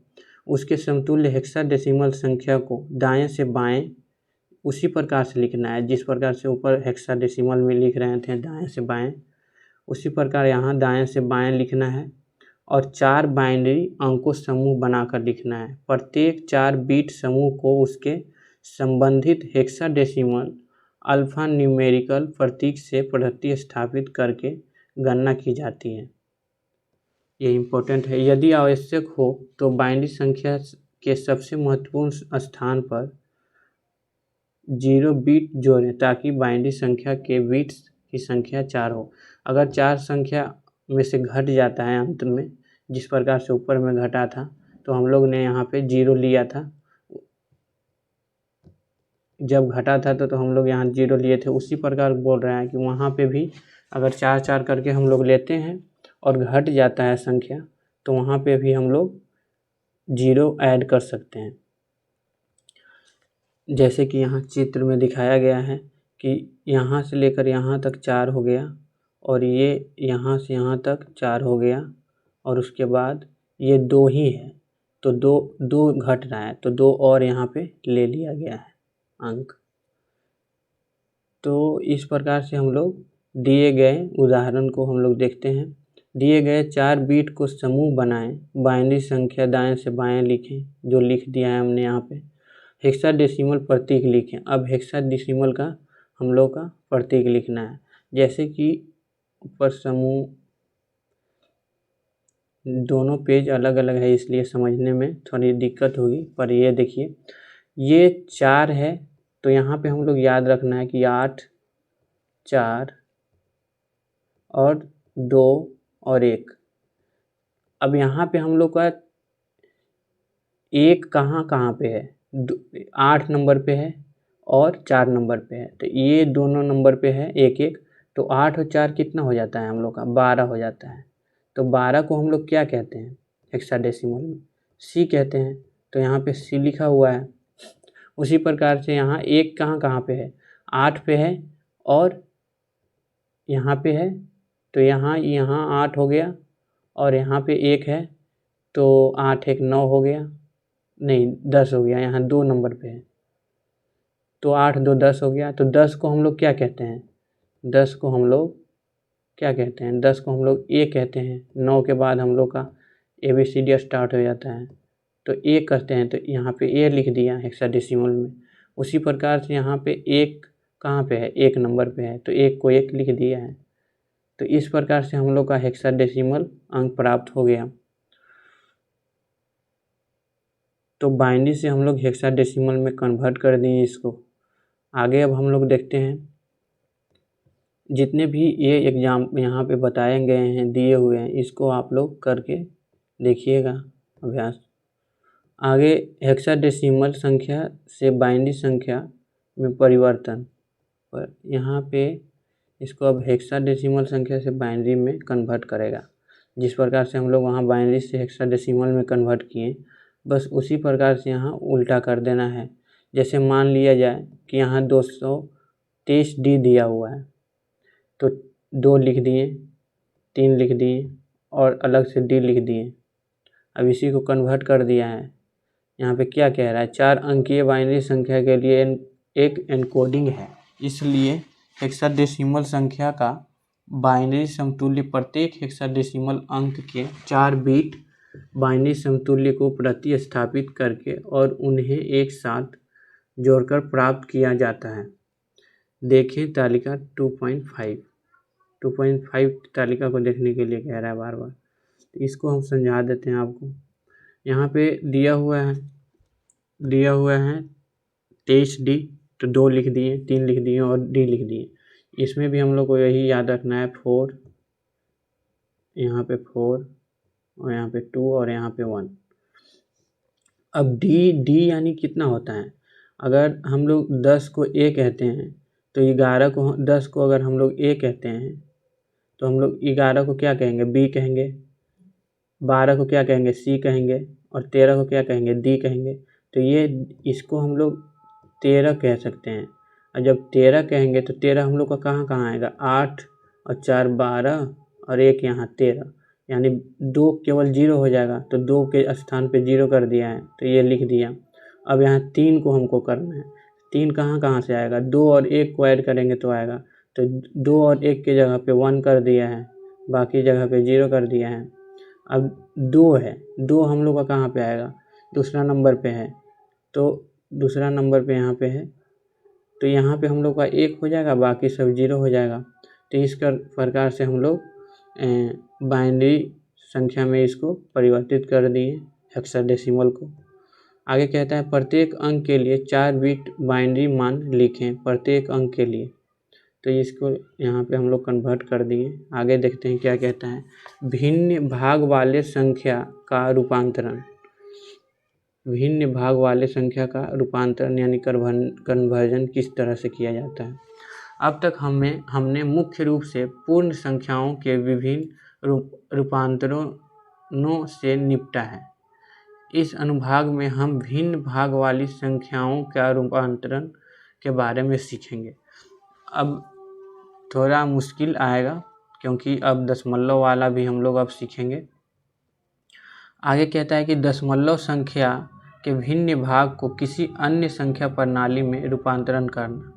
उसके समतुल्य हेक्साडेसिमल संख्या को दाएं से बाएं उसी प्रकार से लिखना है, जिस प्रकार से ऊपर हेक्साडेसिमल में लिख रहे थे दाएं से बाएं, उसी प्रकार यहाँ दाएं से बाएं लिखना है और 4 बाइनरी अंकों समूह बनाकर लिखना है। प्रत्येक 4 बीट समूह को उसके संबंधित हेक्साडेसिमल अल्फा न्यूमेरिकल प्रतीक से प्रतिस्थापित करके गणना की जाती है। ये इम्पोर्टेंट है। यदि आवश्यक हो तो बाइनरी संख्या के सबसे महत्वपूर्ण स्थान पर 0 बिट जोड़ें ताकि बाइनरी संख्या के बिट्स की संख्या 4 हो। अगर 4 संख्या में से घट जाता है अंत में, जिस प्रकार से ऊपर में घटा था, तो हम लोग ने यहाँ पे 0 लिया था। जब घटा था तो हम लोग यहाँ 0 लिए थे। उसी प्रकार बोल रहा है कि वहाँ पे भी अगर 4 करके हम लोग लेते हैं और घट जाता है संख्या, तो वहाँ पे भी हम लोग 0 ऐड कर सकते हैं। जैसे कि यहाँ चित्र में दिखाया गया है कि यहाँ से लेकर यहाँ तक 4 हो गया, और ये यहाँ से यहाँ तक 4 हो गया, और उसके बाद ये 2 ही है, तो 2 घट रहा है, तो 2 और यहाँ पे ले लिया गया है अंक। तो इस प्रकार से हम लोग दिए गए उदाहरण को हम लोग देखते हैं। दिए गए 4 बिट को समूह बनाएं, बाइनरी संख्या दाएं से बाएं लिखें, जो लिख दिया है हमने यहाँ पे। हेक्साडेसिमल प्रतीक लिखें। अब हेक्साडेसिमल का हम लोग का प्रतीक लिखना है। जैसे कि ऊपर समूह, दोनों पेज अलग अलग है इसलिए समझने में थोड़ी दिक्कत होगी, पर ये देखिए, ये 4 है, तो यहाँ पे हम लोग याद रखना है कि 8, 4 और 2 और 1। अब यहाँ पे हम लोग का 1 कहाँ कहाँ पे है, 8 नंबर पे है और 4 नंबर पे है, तो ये दोनों नंबर पे है 1 1, तो 8 और 4 कितना हो जाता है हम लोग का, 12 हो जाता है। तो 12 को हम लोग क्या कहते हैं हेक्साडेसिमल में, सी कहते हैं। तो यहाँ पे सी लिखा हुआ है। उसी प्रकार से यहाँ 1 कहाँ कहाँ पे है, 8 पे है और यहाँ पे है, तो यहाँ 8 हो गया, और यहाँ पे 1 है, तो 8 1 9 हो गया, नहीं 10 हो गया, यहाँ 2 नंबर पे है, तो 8 2 10 हो गया। तो 10 को हम लोग क्या कहते हैं, 10 को हम लोग क्या कहते हैं, 10 को हम लोग ए कहते हैं। 9 के बाद हम लोग का ABCD स्टार्ट हो जाता है, तो ए कहते हैं, तो यहाँ पे ए लिख दिया हेक्साडेसिमल में। उसी प्रकार से यहाँ पे 1 कहाँ पे है, 1 नंबर पे है, तो 1 को 1 लिख दिया है। तो इस प्रकार से हम लोग का हेक्साडेसिमल अंक प्राप्त हो गया। तो बाइनरी से हम लोग हेक्साडेसिमल में कन्वर्ट कर दिए इसको। आगे अब हम लोग देखते हैं, जितने भी ये एग्ज़ाम यहाँ पे बताए गए हैं, दिए हुए हैं, इसको आप लोग करके देखिएगा अभ्यास। आगे हेक्साडेसिमल संख्या से बाइनरी संख्या में परिवर्तन, पर यहाँ पे इसको अब हेक्साडेसिमल संख्या से बाइनरी में कन्वर्ट करेगा। जिस प्रकार से हम लोग वहाँ बाइनरी से हेक्साडेसिमल में कन्वर्ट किए, बस उसी प्रकार से यहाँ उल्टा कर देना है। जैसे मान लिया जाए कि यहाँ 223D दिया हुआ है, तो 2 लिख दिए, 3 लिख दिए और अलग से D लिख दिए। अब इसी को कन्वर्ट कर दिया है। यहाँ पे क्या कह रहा है, 4 अंकीय बाइनरी संख्या के लिए एक एन्कोडिंग है, इसलिए हेक्साडेसिमल संख्या का बाइनरी समतुल्य प्रत्येक हेक्साडेसिमल अंक के 4 बिट बाइनरी समतुल्य को प्रतिस्थापित करके और उन्हें एक साथ जोड़कर प्राप्त किया जाता है। देखें तालिका 2.5 तालिका को देखने के लिए कह रहा है बार बार, तो इसको हम समझा देते हैं आपको। यहाँ पे दिया हुआ है 23D, तो 2 लिख दिए, 3 लिख दिए और D लिख दिए। इसमें भी हम लोग को यही याद रखना है, 4, यहाँ पे 4 और यहाँ पे 2 और यहाँ पे 1। अब D यानी कितना होता है, अगर हम लोग 10 को A कहते हैं, तो 11 को 10 को अगर हम लोग A कहते हैं, तो हम लोग 11 को क्या कहेंगे, B कहेंगे, 12 को क्या कहेंगे, C कहेंगे, और 13 को क्या कहेंगे, D कहेंगे। तो ये इसको हम लोग 13 कह सकते हैं। और जब 13 कहेंगे तो 13 हम लोग का कहाँ कहाँ आएगा, 8 और 4 12 और 1 यहाँ 13, यानी 2 केवल 0 हो जाएगा, तो 2 के स्थान पे 0 कर दिया है, तो ये लिख दिया। अब यहाँ 3 को हमको करना है, 3 कहाँ कहाँ से आएगा, 2 और 1 को ऐड करेंगे तो आएगा, तो 2 और 1 के जगह पे 1 कर दिया है, बाकी जगह पे 0 कर दिया है। अब 2 है, 2 हम लोग का कहाँ पे आएगा, दूसरा नंबर पे है, तो दूसरा नंबर पे यहाँ पे है, तो यहाँ पे हम लोग का 1 हो जाएगा, बाकी सब 0 हो जाएगा। तो इस प्रकार से हम लोग बाइनरी संख्या में इसको परिवर्तित कर दिए हेक्साडेसिमल को। आगे कहता है प्रत्येक अंक के लिए 4 बिट बाइनरी मान लिखें प्रत्येक अंक के लिए। तो इसको यहाँ पे हम लोग कन्वर्ट कर दिए। आगे देखते हैं क्या कहता है। भिन्न भाग वाले संख्या का रूपांतरण। भिन्न भाग वाले संख्या का रूपांतरण यानी कन्वर्जन किस तरह से किया जाता है। अब तक हमने मुख्य रूप से पूर्ण संख्याओं के विभिन्न रूपांतरणों से निपटा है। इस अनुभाग में हम भिन्न भाग वाली संख्याओं का रूपांतरण के बारे में सीखेंगे। अब थोड़ा मुश्किल आएगा क्योंकि अब दशमलव वाला भी हम लोग अब सीखेंगे। आगे कहता है कि दशमलव संख्या के भिन्न भाग को किसी अन्य संख्या प्रणाली में रूपांतरण करना।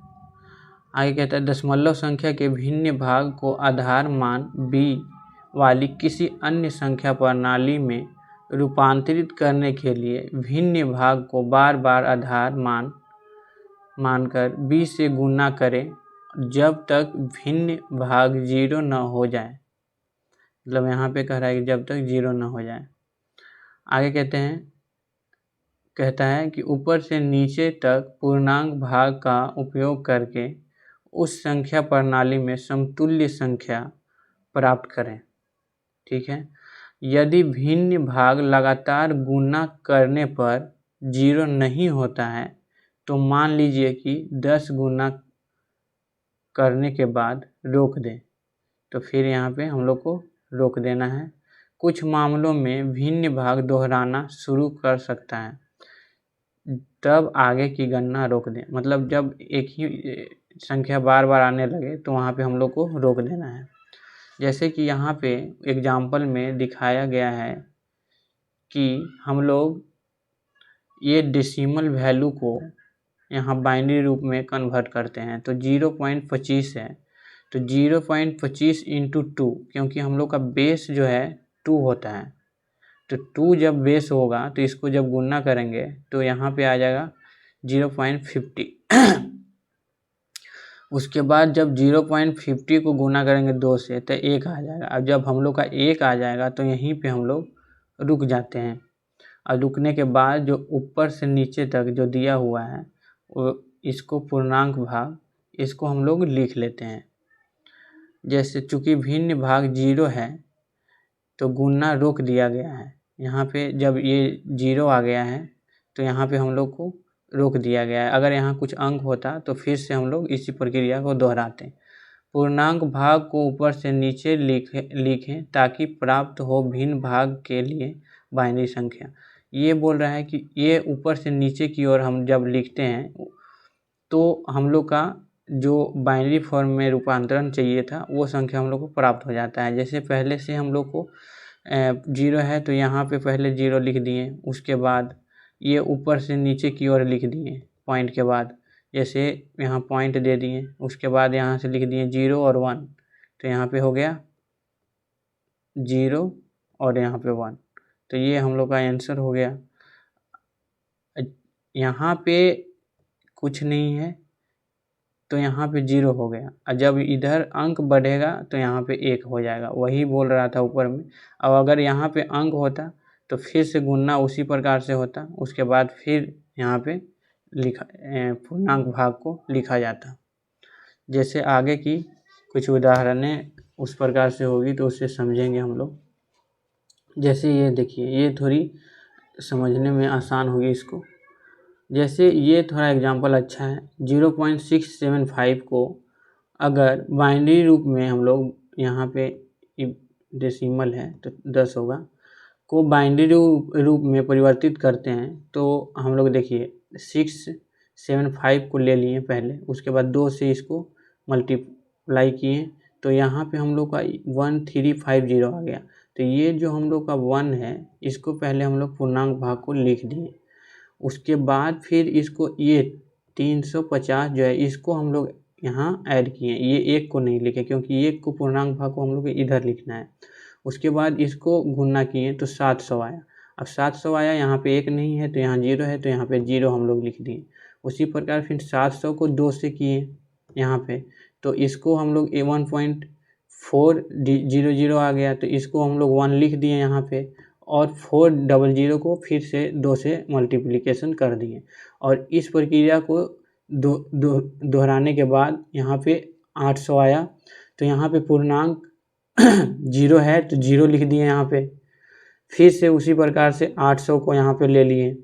आगे कहता है दशमलव संख्या के भिन्न भाग को आधार मान b वाली किसी अन्य संख्या प्रणाली में रूपांतरित करने के लिए भिन्न भाग को बार बार आधार मानकर b से गुणा करें जब तक भिन्न भाग 0 न हो जाए। मतलब यहाँ पे कह रहा है कि जब तक 0 न हो जाए। आगे कहता है कि ऊपर से नीचे तक पूर्णांक भाग का उपयोग करके उस संख्या प्रणाली में समतुल्य संख्या प्राप्त करें। ठीक है। यदि भिन्न भाग लगातार गुणा करने पर 0 नहीं होता है तो मान लीजिए कि 10 गुणा करने के बाद रोक दें। तो फिर यहाँ पे हम लोग को रोक देना है। कुछ मामलों में भिन्न भाग दोहराना शुरू कर सकता है, तब आगे की गणना रोक दें। मतलब जब एक ही संख्या बार बार आने लगे तो वहाँ पे हम लोग को रोक देना है। जैसे कि यहाँ पे एग्जाम्पल में दिखाया गया है कि हम लोग ये डेसिमल वैल्यू को यहाँ बाइनरी रूप में कन्वर्ट करते हैं। तो 0.25 है, तो 0.25 इंटू 2, क्योंकि हम लोग का बेस जो है 2 होता है। तो 2 जब बेस होगा तो इसको जब गुणा करेंगे तो यहाँ पे आ जाएगा 0.50। उसके बाद जब 0.50 को गुणा करेंगे 2 से तो 1 आ जाएगा। अब जब हम लोग का 1 आ जाएगा तो यहीं पे हम लोग रुक जाते हैं। और रुकने के बाद जो ऊपर से नीचे तक जो दिया हुआ है वो इसको पूर्णांक भाग इसको हम लोग लिख लेते हैं। जैसे चूँकि भिन्न भाग 0 है तो गुणा रोक दिया गया है। यहाँ पे जब ये 0 आ गया है तो यहाँ पे हम लोग को रोक दिया गया है। अगर यहाँ कुछ अंक होता तो फिर से हम लोग इसी प्रक्रिया को दोहराते। पूर्णांक भाग को ऊपर से नीचे लिखें ताकि प्राप्त हो भिन्न भाग के लिए बाइनरी संख्या। ये बोल रहा है कि ये ऊपर से नीचे की ओर हम जब लिखते हैं तो हम लोग का जो बाइनरी फॉर्म में रूपांतरण चाहिए था वो संख्या हम लोग को प्राप्त हो जाता है। जैसे पहले से हम लोग को 0 है तो यहाँ पे पहले 0 लिख दिए, उसके बाद ये ऊपर से नीचे की ओर लिख दिए पॉइंट के बाद। जैसे यहाँ पॉइंट दे दिए, उसके बाद यहाँ से लिख दिए 0 और 1, तो यहाँ पे हो गया 0 और यहाँ पे 1। तो ये हम लोग का आंसर हो गया। यहाँ पे कुछ नहीं है तो यहाँ पे 0 हो गया, और जब इधर अंक बढ़ेगा तो यहाँ पे 1 हो जाएगा। वही बोल रहा था ऊपर में। अब अगर यहाँ पे अंक होता तो फिर से गुणना उसी प्रकार से होता, उसके बाद फिर यहाँ पे पूर्णांक भाग को लिखा जाता। जैसे आगे की कुछ उदाहरणें उस प्रकार से होगी तो उससे समझेंगे हम लोग। जैसे ये देखिए, ये थोड़ी समझने में आसान होगी इसको। जैसे ये थोड़ा एग्जांपल अच्छा है। 0.675 को अगर बाइनरी रूप में हम लोग यहाँ पे डेसिमल है तो 10 होगा, को बाइनरी रूप में परिवर्तित करते हैं तो हम लोग देखिए 675 को ले लिए पहले, उसके बाद 2 से इसको मल्टीप्लाई किए तो यहाँ पे हम लोग का 1350 आ गया। तो ये जो हम लोग का 1 है इसको पहले हम लोग पूर्णांक भाग को लिख दिए। उसके बाद फिर इसको ये 350 जो है इसको हम लोग यहाँ ऐड किए। ये 1 को नहीं लिखे क्योंकि 1 को पूर्णांक भाग को हम लोग इधर लिखना है। उसके बाद इसको गुणा किए तो 700 आया। अब 700 आया, यहाँ पे 1 नहीं है तो यहाँ 0 है तो यहाँ पे 0 हम लोग लिख दिए। उसी प्रकार फिर 700 को 2 से किए यहाँ पे, तो इसको हम लोग 1.5 400 आ गया, तो इसको हम लोग 1 लिख दिए यहाँ पे, और 400 को फिर से 2 से मल्टीप्लिकेशन कर दिए, और इस प्रक्रिया को दोहराने के बाद यहाँ पे 800 आया। तो यहाँ पे पूर्णांक 0 है तो 0 लिख दिए यहाँ पे। फिर से उसी प्रकार से 800 को यहाँ पे ले लिए,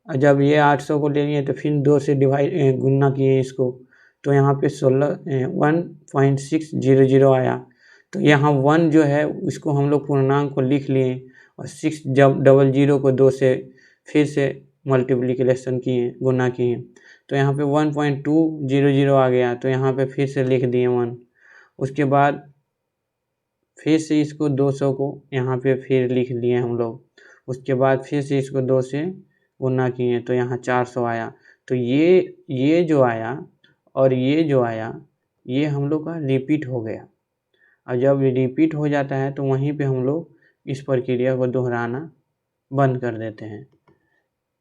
और जब ये 800 को ले लिए तो फिर 2 से गुणा किए इसको, तो यहाँ पे 1.600 आया। तो यहाँ 1 जो है उसको हम लोग पूर्णांक को लिख लिए, और 600 को 2 से फिर से मल्टीप्लिकेशन किए, गुना किए, तो यहाँ पे 1.200 आ गया। तो यहाँ पे फिर से लिख दिए 1। उसके बाद फिर से इसको 200 को यहाँ पे फिर लिख लिए हम लोग। उसके बाद फिर से इसको 2 से गुना किए, तो यहाँ 400 आया। तो ये जो आया और ये जो आया, ये हम लोग का रिपीट हो गया, और जब ये रिपीट हो जाता है तो वहीं पे हम लोग इस प्रक्रिया को दोहराना बंद कर देते हैं।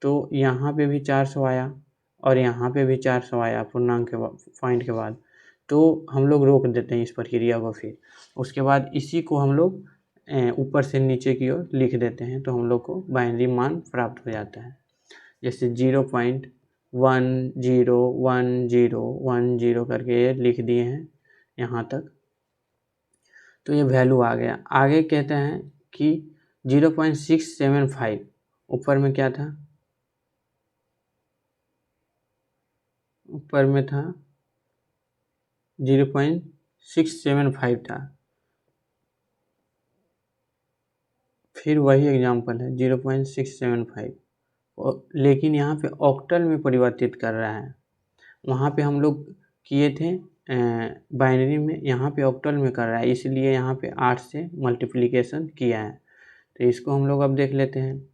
तो यहाँ पे भी 400 आया और यहाँ पे भी 400 आया पूर्णांक के पॉइंट के बाद, तो हम लोग रोक देते हैं इस प्रक्रिया को। फिर उसके बाद इसी को हम लोग ऊपर से नीचे की ओर लिख देते हैं, तो हम लोग को बाइनरी मान प्राप्त हो जाता है। जैसे 0.101010 करके ये लिख दिए हैं यहाँ तक, तो ये वैल्यू आ गया। आगे कहते हैं कि 0.675, ऊपर में क्या था, ऊपर में था 0.675 था, फिर वही एग्जाम्पल है 0.675, लेकिन यहाँ पे ऑक्टल में परिवर्तित कर रहा है। वहाँ पे हम लोग किए थे बाइनरी में, यहाँ पे ऑक्टल में कर रहा है, इसलिए यहाँ पे 8 से मल्टीप्लिकेशन किया है। तो इसको हम लोग अब देख लेते हैं।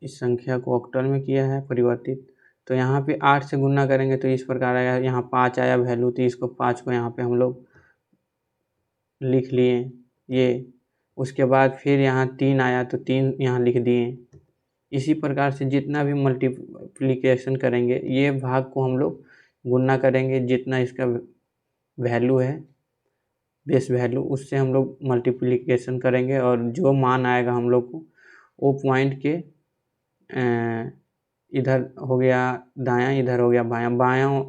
इस संख्या को ऑक्टल में किया है परिवर्तित, तो यहाँ पे 8 से गुना करेंगे तो इस प्रकार आया। यहाँ 5 आया वैल्यू, तो इसको 5 को यहाँ पे हम लोग लिख लिए ये। उसके बाद फिर यहाँ 3 आया तो 3 यहाँ लिख दिए। इसी प्रकार से जितना भी मल्टीप्लिकेशन करेंगे, ये भाग को हम लोग गुना करेंगे, जितना इसका वैल्यू है बेस वैल्यू, उससे हम लोग मल्टीप्लिकेशन करेंगे, और जो मान आएगा हम लोग को वो पॉइंट के इधर हो गया दायां, इधर हो गया बायां, बायां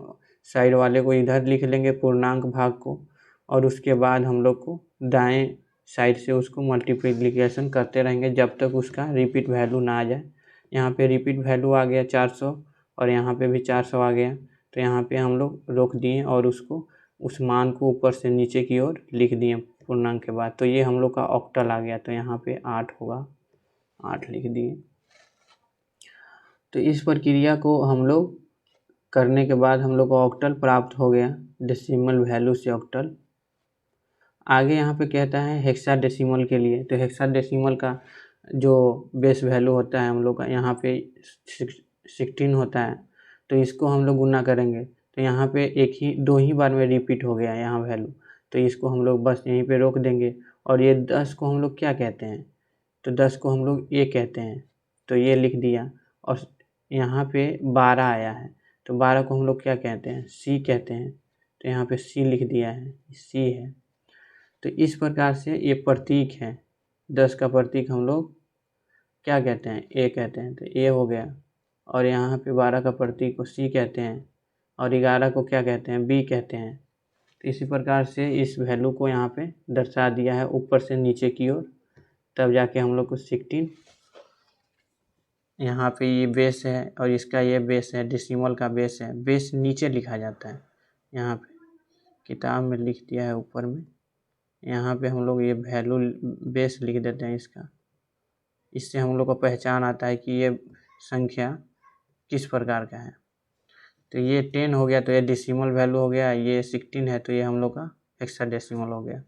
साइड वाले को इधर लिख लेंगे पूर्णांक भाग को, और उसके बाद हम लोग को दाएं साइड से उसको मल्टीप्लिकेशन करते रहेंगे जब तक उसका रिपीट वैल्यू ना आ जाए। यहाँ पे रिपीट वैल्यू आ गया 400, और यहाँ पे भी 400 आ गया, तो यहाँ पे हम लोग रोक दिए और उसको उस मान को ऊपर से नीचे की ओर लिख दिए पूर्णांक के बाद। तो ये हम लोग का ऑक्टल आ गया, तो यहाँ पे 8 होगा, 8 लिख दिए। तो इस प्रक्रिया को हम लोग करने के बाद हम लोग को ऑक्टल प्राप्त हो गया, डेसिमल वैल्यू से ऑक्टल। आगे यहाँ पे कहता है हेक्साडेसिमल के लिए, तो हेक्साडेसिमल का जो बेस वैल्यू होता है हम लोग का यहाँ पे 16 होता है, तो इसको हम लोग गुना करेंगे, तो यहाँ पे 2 ही बार में रिपीट हो गया यहाँ वैल्यू, तो इसको हम लोग बस यहीं पे रोक देंगे। और ये 10 को हम लोग क्या कहते हैं, तो 10 को हम लोग ए कहते हैं, तो ये लिख दिया। और यहाँ पे 12 आया है, तो 12 को हम लोग क्या कहते हैं, सी कहते हैं, तो यहाँ पे सी लिख दिया है, सी है। तो इस प्रकार से ये प्रतीक है, 10 का प्रतीक हम लोग क्या कहते हैं, ए कहते हैं, तो ए हो गया। और यहाँ पे 12 का प्रतीक को सी कहते हैं, और 11 को क्या कहते हैं, बी कहते हैं। तो इसी प्रकार से इस वैल्यू को यहाँ पे दर्शा दिया है ऊपर से नीचे की ओर, तब जाके हम लोग को 16 यहाँ पे ये बेस है, और इसका ये बेस है, डेसिमल का बेस है। बेस नीचे लिखा जाता है, यहाँ पे किताब में लिख दिया है ऊपर में, यहाँ पे हम लोग ये वैल्यू बेस लिख देते हैं इसका। इससे हम लोग को पहचान आता है कि ये संख्या किस प्रकार का है। तो ये 10 हो गया, तो ये डेसिमल वैल्यू हो गया। ये 16 है, तो ये हम लोग का हेक्साडेसिमल हो गया।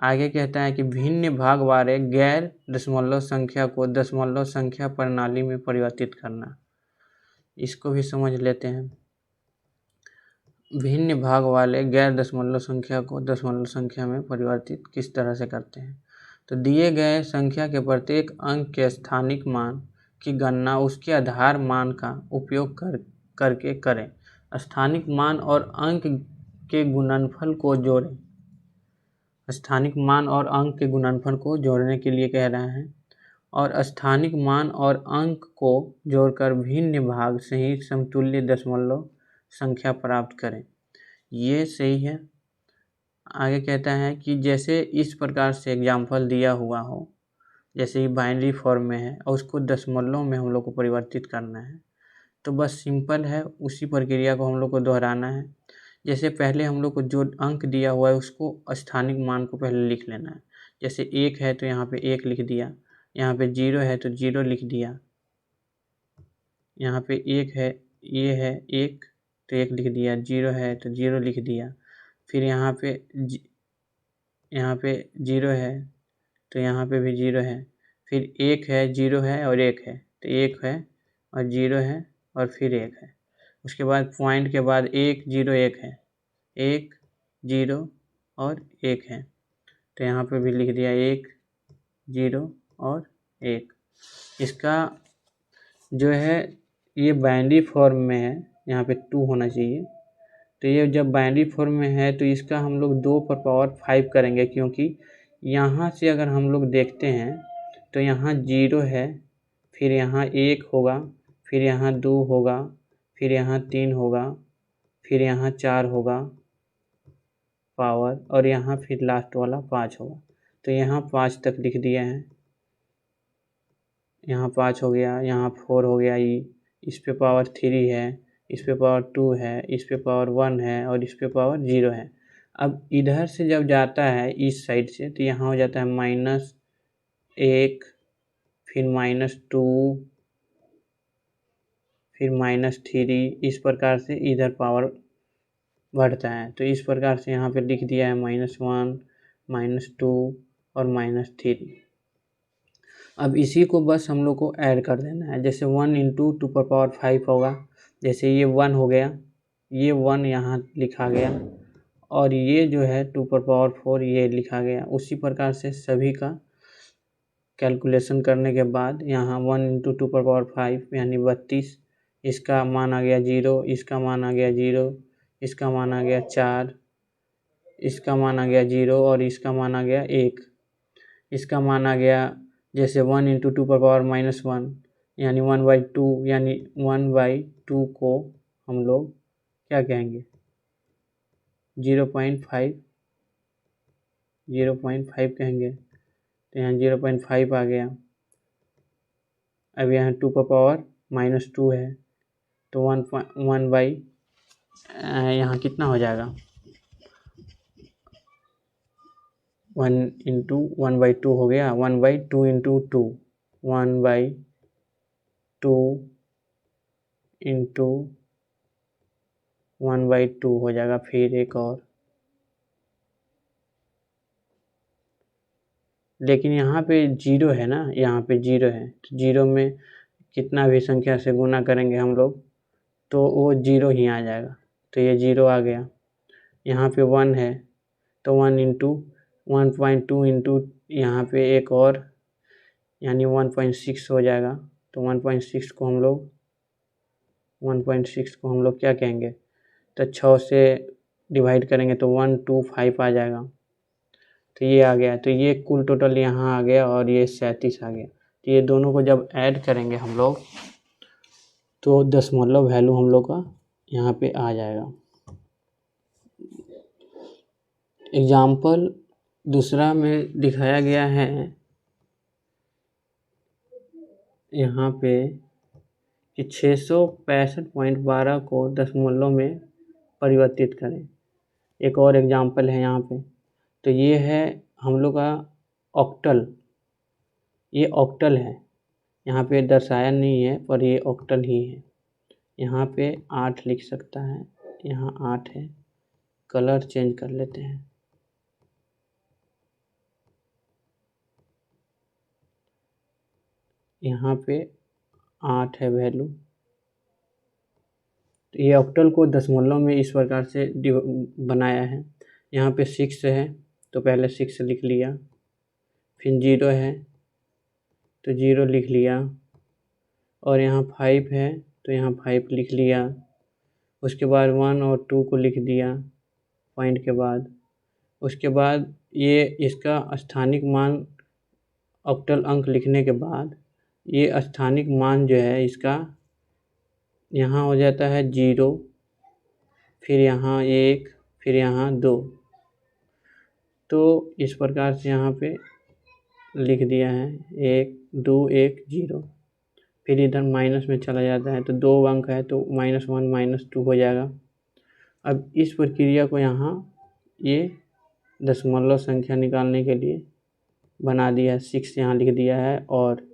आगे कहता है कि भिन्न भाग वाले गैर दशमलव संख्या को दशमलव संख्या प्रणाली में परिवर्तित करना। इसको भी समझ लेते हैं। भिन्न भाग वाले गैर दशमलव संख्या को दशमलव संख्या में परिवर्तित किस तरह से करते हैं। तो दिए गए संख्या के प्रत्येक अंक के स्थानिक मान की गणना उसके आधार मान का उपयोग करके करें। स्थानिक मान और अंक के गुणनफल को जोड़ें। स्थानिक मान और अंक के गुणनफल को जोड़ने के लिए कह रहा है और स्थानिक मान और अंक को जोड़कर भिन्न भाग सहित समतुल्य दशमलव संख्या प्राप्त करें। ये सही है। आगे कहता है कि जैसे इस प्रकार से एग्जाम्पल दिया हुआ हो, जैसे ही बाइनरी फॉर्म में है और उसको दशमलव में हम लोग को परिवर्तित करना है, तो बस सिंपल है, उसी प्रक्रिया को हम लोग को दोहराना है। जैसे पहले हम लोग को जो अंक दिया हुआ है उसको स्थानिक मान को पहले लिख लेना है। जैसे 1 है तो यहाँ पे 1 लिख दिया, यहाँ पे 0 है तो 0 लिख दिया, यहाँ पे 1 है, ये है 1 तो 1 लिख दिया, 0 है तो 0 लिख दिया, फिर यहाँ पे 0 है तो यहाँ पे भी 0 है, फिर 1 है, 0 है और 1 है तो 1 है और 0 है और फिर 1 है। उसके बाद पॉइंट के बाद 1 0 1 है, 1 0 और 1 है तो यहाँ पे भी लिख दिया 1 0 और 1। इसका जो है ये बाइनरी फॉर्म में है, यहाँ पे 2 होना चाहिए। तो ये जब बाइनरी फॉर्म में है तो इसका हम लोग 2⁵ करेंगे, क्योंकि यहाँ से अगर हम लोग देखते हैं तो यहाँ 0 है, फिर यहाँ 1 होगा, फिर यहाँ 2 होगा, फिर यहाँ 3 होगा, फिर यहाँ 4 होगा पावर, और यहाँ फिर लास्ट वाला 5 होगा। तो यहाँ 5 तक लिख दिए हैं, यहाँ 5 हो गया, यहाँ 4 हो गया, इस पे पावर 3 है, इस पे पावर 2 है, इस पे पावर 1 है और इस पे पावर 0 है। अब इधर से जब जाता है इस साइड से तो यहाँ हो जाता है -1, फिर -2, फिर -3, इस प्रकार से इधर पावर बढ़ता है। तो इस प्रकार से यहाँ पे लिख दिया है -1, -2 और -3। अब इसी को बस हम लोग को ऐड कर देना है। जैसे 1 × 2⁵ होगा, जैसे ये 1 हो गया, ये 1 यहाँ लिखा गया और ये जो है 2⁴ ये लिखा गया। उसी प्रकार से सभी का कैलकुलेशन करने के बाद यहाँ 1 × 2⁵ यानी 32, इसका मान आ गया 0, इसका मान आ गया 0, इसका मान आ गया 4, इसका मान आ गया 0 और इसका मान आ गया 1। इसका मान आ गया जैसे 1 × 2⁻−1 यानी 1/2, यानी 1/2 को हम लोग क्या कहेंगे 0.5 कहेंगे। तो यहाँ 0.5 आ गया। अब यहाँ 2⁻−2 है तो 1 यहाँ कितना हो जाएगा 1 × 1/2 हो गया, 1/2 × 2, 1/2 × 1/2 हो जाएगा। फिर एक और, लेकिन यहाँ पे 0 है ना, यहाँ पे 0 है तो 0 में कितना भी संख्या से गुना करेंगे हम लोग तो वो 0 ही आ जाएगा। तो ये 0 आ गया। यहाँ पे 1 है तो 1 × 1.2 × यहाँ पे एक और यानी 1.6 हो जाएगा। तो 1.6 को हम लोग क्या कहेंगे, तो 6 से डिवाइड करेंगे तो 125 आ जाएगा। तो ये आ गया। तो ये कुल टोटल यहाँ आ गया और ये 37 आ गया। तो ये दोनों को जब ऐड करेंगे हम लोग तो दशमलव वैल्यू हम लोग का यहाँ पे आ जाएगा। एग्जाम्पल दूसरा में दिखाया गया है यहाँ पे कि 665.12 को दशमलव में परिवर्तित करें। एक और एग्जाम्पल है यहाँ पे, तो ये है हम लोग का ऑक्टल। ये ऑक्टल है, यहाँ पे दर्शाया नहीं है पर ये ऑक्टल ही है। यहाँ पे 8 लिख सकता है, यहाँ 8 है। कलर चेंज कर लेते हैं, यहाँ पे 8 है वैल्यू। तो ये ऑक्टल को दशमलव में इस प्रकार से बनाया है। यहाँ पे 6 है तो पहले 6 लिख लिया, फिर 0 है तो 0 लिख लिया, और यहाँ 5 है तो यहाँ 5 लिख लिया। उसके बाद 1 और 2 को लिख दिया, पॉइंट के बाद। उसके बाद ये इसका स्थानिक मान ऑक्टल अंक लिखने के बाद ये स्थानिक मान जो है इसका यहाँ हो जाता है 0, फिर यहाँ 1, फिर यहाँ 2। तो इस प्रकार से यहाँ पे लिख दिया है 1 2 1 0। फिर इधर माइनस में चला जाता है तो 2 अंक है तो -1 -2 हो जाएगा। अब इस प्रक्रिया को यहाँ ये दशमलव संख्या निकालने के लिए बना दिया है। 6 यहाँ लिख दिया है और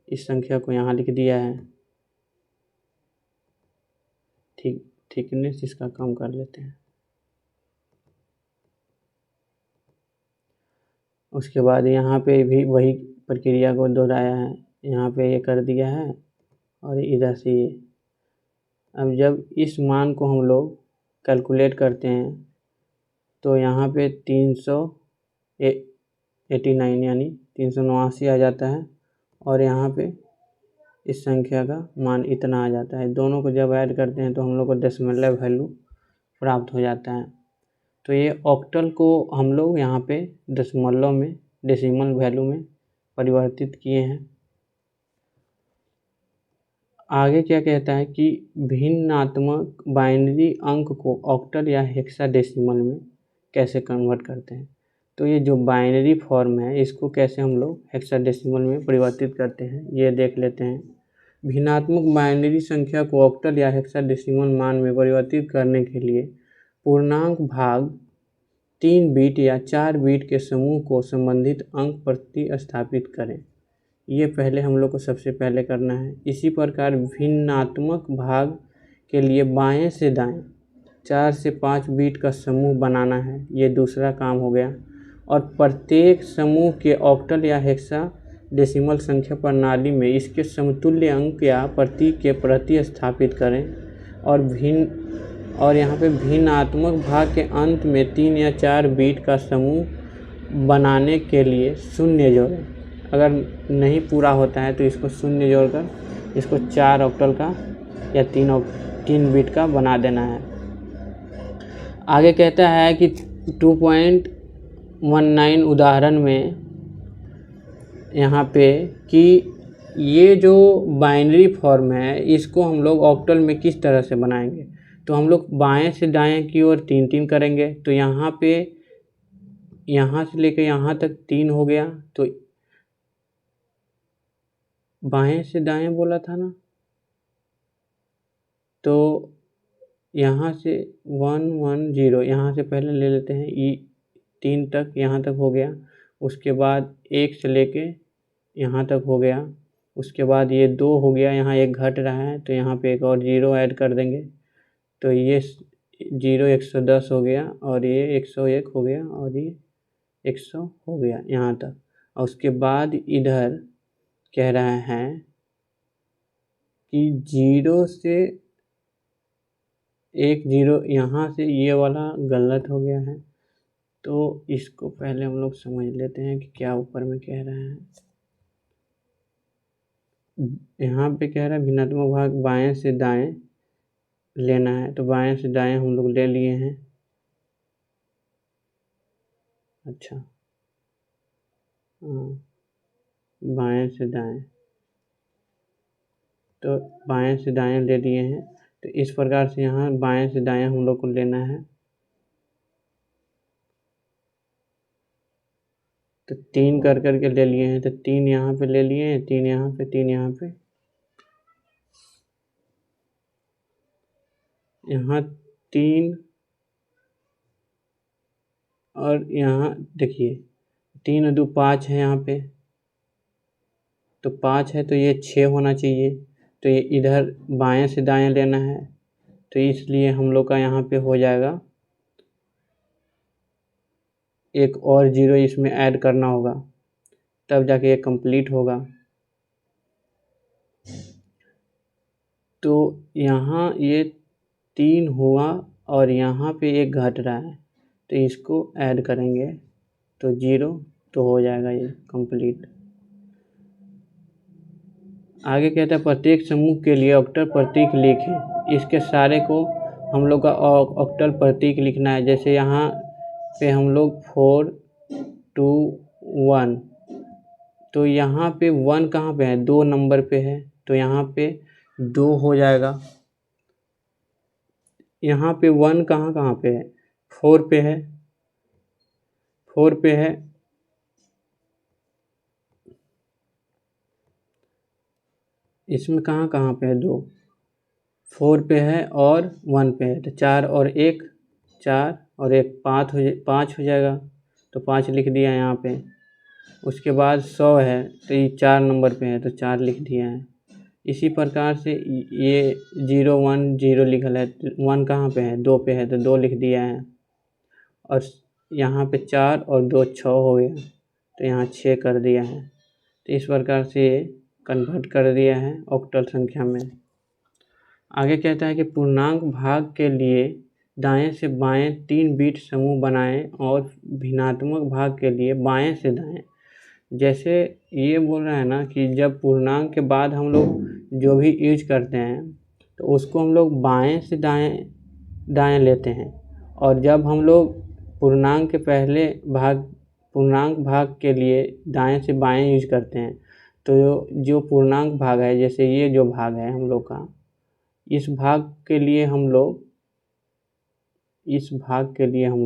इस संख्या को यहाँ लिख दिया है। थिकनेस इसका कम कर लेते हैं। उसके बाद यहाँ पे भी वही प्रक्रिया को दोहराया है। यहाँ पे ये कर दिया है और इधर से ये। अब जब इस मान को हम लोग कैलकुलेट करते हैं तो यहाँ पे 389 यानी 389 आ जाता है और यहाँ पे इस संख्या का मान इतना आ जाता है। दोनों को जब ऐड करते हैं तो हम लोग को दशमलव वैल्यू प्राप्त हो जाता है। तो ये ऑक्टल को हम लोग यहाँ पे दशमलव में डेसिमल वैल्यू में परिवर्तित किए हैं। आगे क्या कहता है कि भिन्नात्मक बाइनरी अंक को ऑक्टल या हेक्साडेसिमल में कैसे कन्वर्ट करते हैं। तो ये जो बाइनरी फॉर्म है इसको कैसे हम लोग हेक्साडेसिमल में परिवर्तित करते हैं ये देख लेते हैं। भिन्नात्मक बाइनरी संख्या को ऑक्टल या हेक्साडेसिमल मान में परिवर्तित करने के लिए पूर्णांक भाग 3 बिट या 4 बिट के समूह को संबंधित अंक प्रतिस्थापित करें। ये पहले हम लोग को सबसे पहले करना है। इसी प्रकार भिन्नात्मक भाग के लिए बाएं से दाएं 4 से 5 बिट का समूह बनाना है। ये दूसरा काम हो गया। और प्रत्येक समूह के ऑक्टल या हेक्साडेसिमल संख्या प्रणाली में इसके समतुल्य अंक या प्रतीक के प्रतिस्थापित करें। और यहाँ पे भिन्नात्मक भाग के अंत में 3 या 4 बिट का समूह बनाने के लिए शून्य जोड़ें। अगर नहीं पूरा होता है तो इसको शून्य जोड़कर इसको 4 ऑक्टल का या 3 बिट का बना देना है। आगे कहता है कि 2.19 उदाहरण में यहाँ पे कि ये जो बाइनरी फॉर्म है इसको हम लोग ऑक्टल में किस तरह से बनाएंगे। तो हम लोग बाएं से दाएं की ओर 3 करेंगे। तो यहाँ पे यहाँ से लेकर यहाँ तक 3 हो गया। तो बाएं से दाएं बोला था ना, तो यहाँ से 1 1 0 यहाँ से पहले ले लेते हैं। 3 तक यहाँ तक हो गया। उसके बाद 1 से लेके यहाँ तक हो गया। उसके बाद ये 2 हो गया। यहाँ 1 घट रहा है तो यहाँ पे एक और 0 ऐड कर देंगे। तो ये 0 110 हो गया और ये 101 हो गया और ये 100 हो गया यहाँ तक। और उसके बाद इधर कह रहा है कि 0 से 1 0 यहाँ से ये वाला गलत हो गया है। तो इसको पहले हम लोग समझ लेते हैं कि क्या ऊपर में कह रहा है। यहाँ पे कह रहा है भिन्नात्मक भाग बाएं से दाएं लेना है। तो बाएं से दाएं हम लोग ले लिए हैं। अच्छा, हाँ, बाएं से दाएं, तो बाएं से दाएं ले लिए हैं। तो इस प्रकार से यहाँ बाएं से दाएं हम लोग को लेना है। तो 3 कर करके ले लिए हैं। तो 3 यहाँ पे ले लिए हैं, 3 यहाँ पे, 3 यहाँ पे, यहाँ 3 और यहाँ देखिए 3 और 2 5 है यहाँ पे। तो 5 है तो ये 6 होना चाहिए। तो ये इधर बाएं से दाएं लेना है। तो इसलिए हम लोग का यहाँ पे हो जाएगा एक और 0 इसमें ऐड करना होगा, तब जाके ये कंप्लीट होगा। तो यहाँ ये 3 हुआ और यहाँ पे एक घट रहा है तो इसको ऐड करेंगे तो 0 तो हो जाएगा ये कंप्लीट। आगे कहता है प्रत्येक समूह के लिए ऑक्टल प्रतीक लिखें। इसके सारे को हम लोग का ऑक्टल प्रतीक लिखना है। जैसे यहाँ पे हम लोग 4 2 1, तो यहाँ पे 1 कहाँ पे है, 2 नंबर पे है, तो यहाँ पे 2 हो जाएगा। यहाँ पे 1 कहाँ कहाँ पे है, 4 पे है, 4 पे है, इसमें कहाँ कहाँ पे है, 2 4 पे है और 1 पे है, तो 4 और 1 4 और 1 5 हो जाएगा, तो 5 लिख दिया यहाँ पे। उसके बाद 100 है, तो ये 4 नंबर पे है, तो 4 लिख दिया है। इसी प्रकार से ये 0 1 0 लिखल है, 1 कहाँ पे है, 2 पे है, तो 2 लिख दिया है। और यहाँ पे 4 और 2 6 हो गया, तो यहाँ 6 कर दिया है। तो इस प्रकार से ये कन्वर्ट कर दिया है ऑक्टल संख्या में। आगे कहता है कि पूर्णांक भाग के लिए दाएं से बाएं 3 बिट समूह बनाएं और भिन्नात्मक भाग के लिए बाएं से दाएं। जैसे ये बोल रहा है ना कि जब पूर्णांक के बाद हम लोग जो भी यूज करते हैं तो उसको हम लोग बाएं से दाएं लेते हैं, और जब हम लोग पूर्णांक के पहले पूर्णांक भाग के लिए दाएं से बाएं यूज करते हैं, तो जो पूर्णांक भाग है, जैसे ये जो भाग है हम लोग का, इस भाग के लिए हम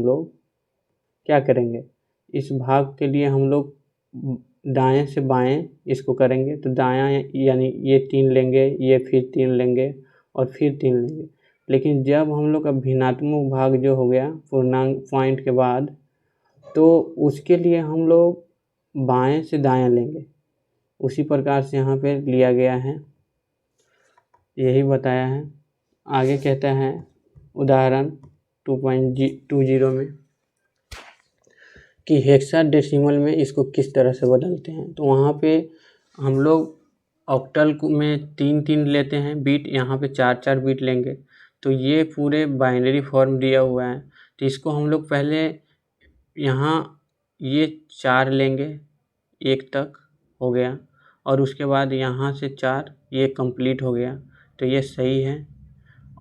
लोग क्या करेंगे, इस भाग के लिए हम लोग दाएं से बाएं इसको करेंगे, तो दायां यानी ये 3 लेंगे, ये फिर 3 लेंगे और फिर 3 लेंगे। लेकिन जब हम लोग का भिन्नात्मक भाग जो हो गया पूर्णांक पॉइंट के बाद, तो उसके लिए हम लोग बाएं से दायां लेंगे। उसी प्रकार से यहाँ पे लिया गया है, यही बताया है। आगे कहता है उदाहरण 2.20 में कि हेक्साडेसिमल में इसको किस तरह से बदलते हैं। तो वहाँ पे हम लोग ऑक्टल में 3 लेते हैं बीट, यहाँ पे 4 बीट लेंगे। तो ये पूरे बाइनरी फॉर्म दिया हुआ है, तो इसको हम लोग पहले यहाँ ये 4 लेंगे, 1 तक हो गया, और उसके बाद यहाँ से 4, ये कंप्लीट हो गया, तो ये सही है।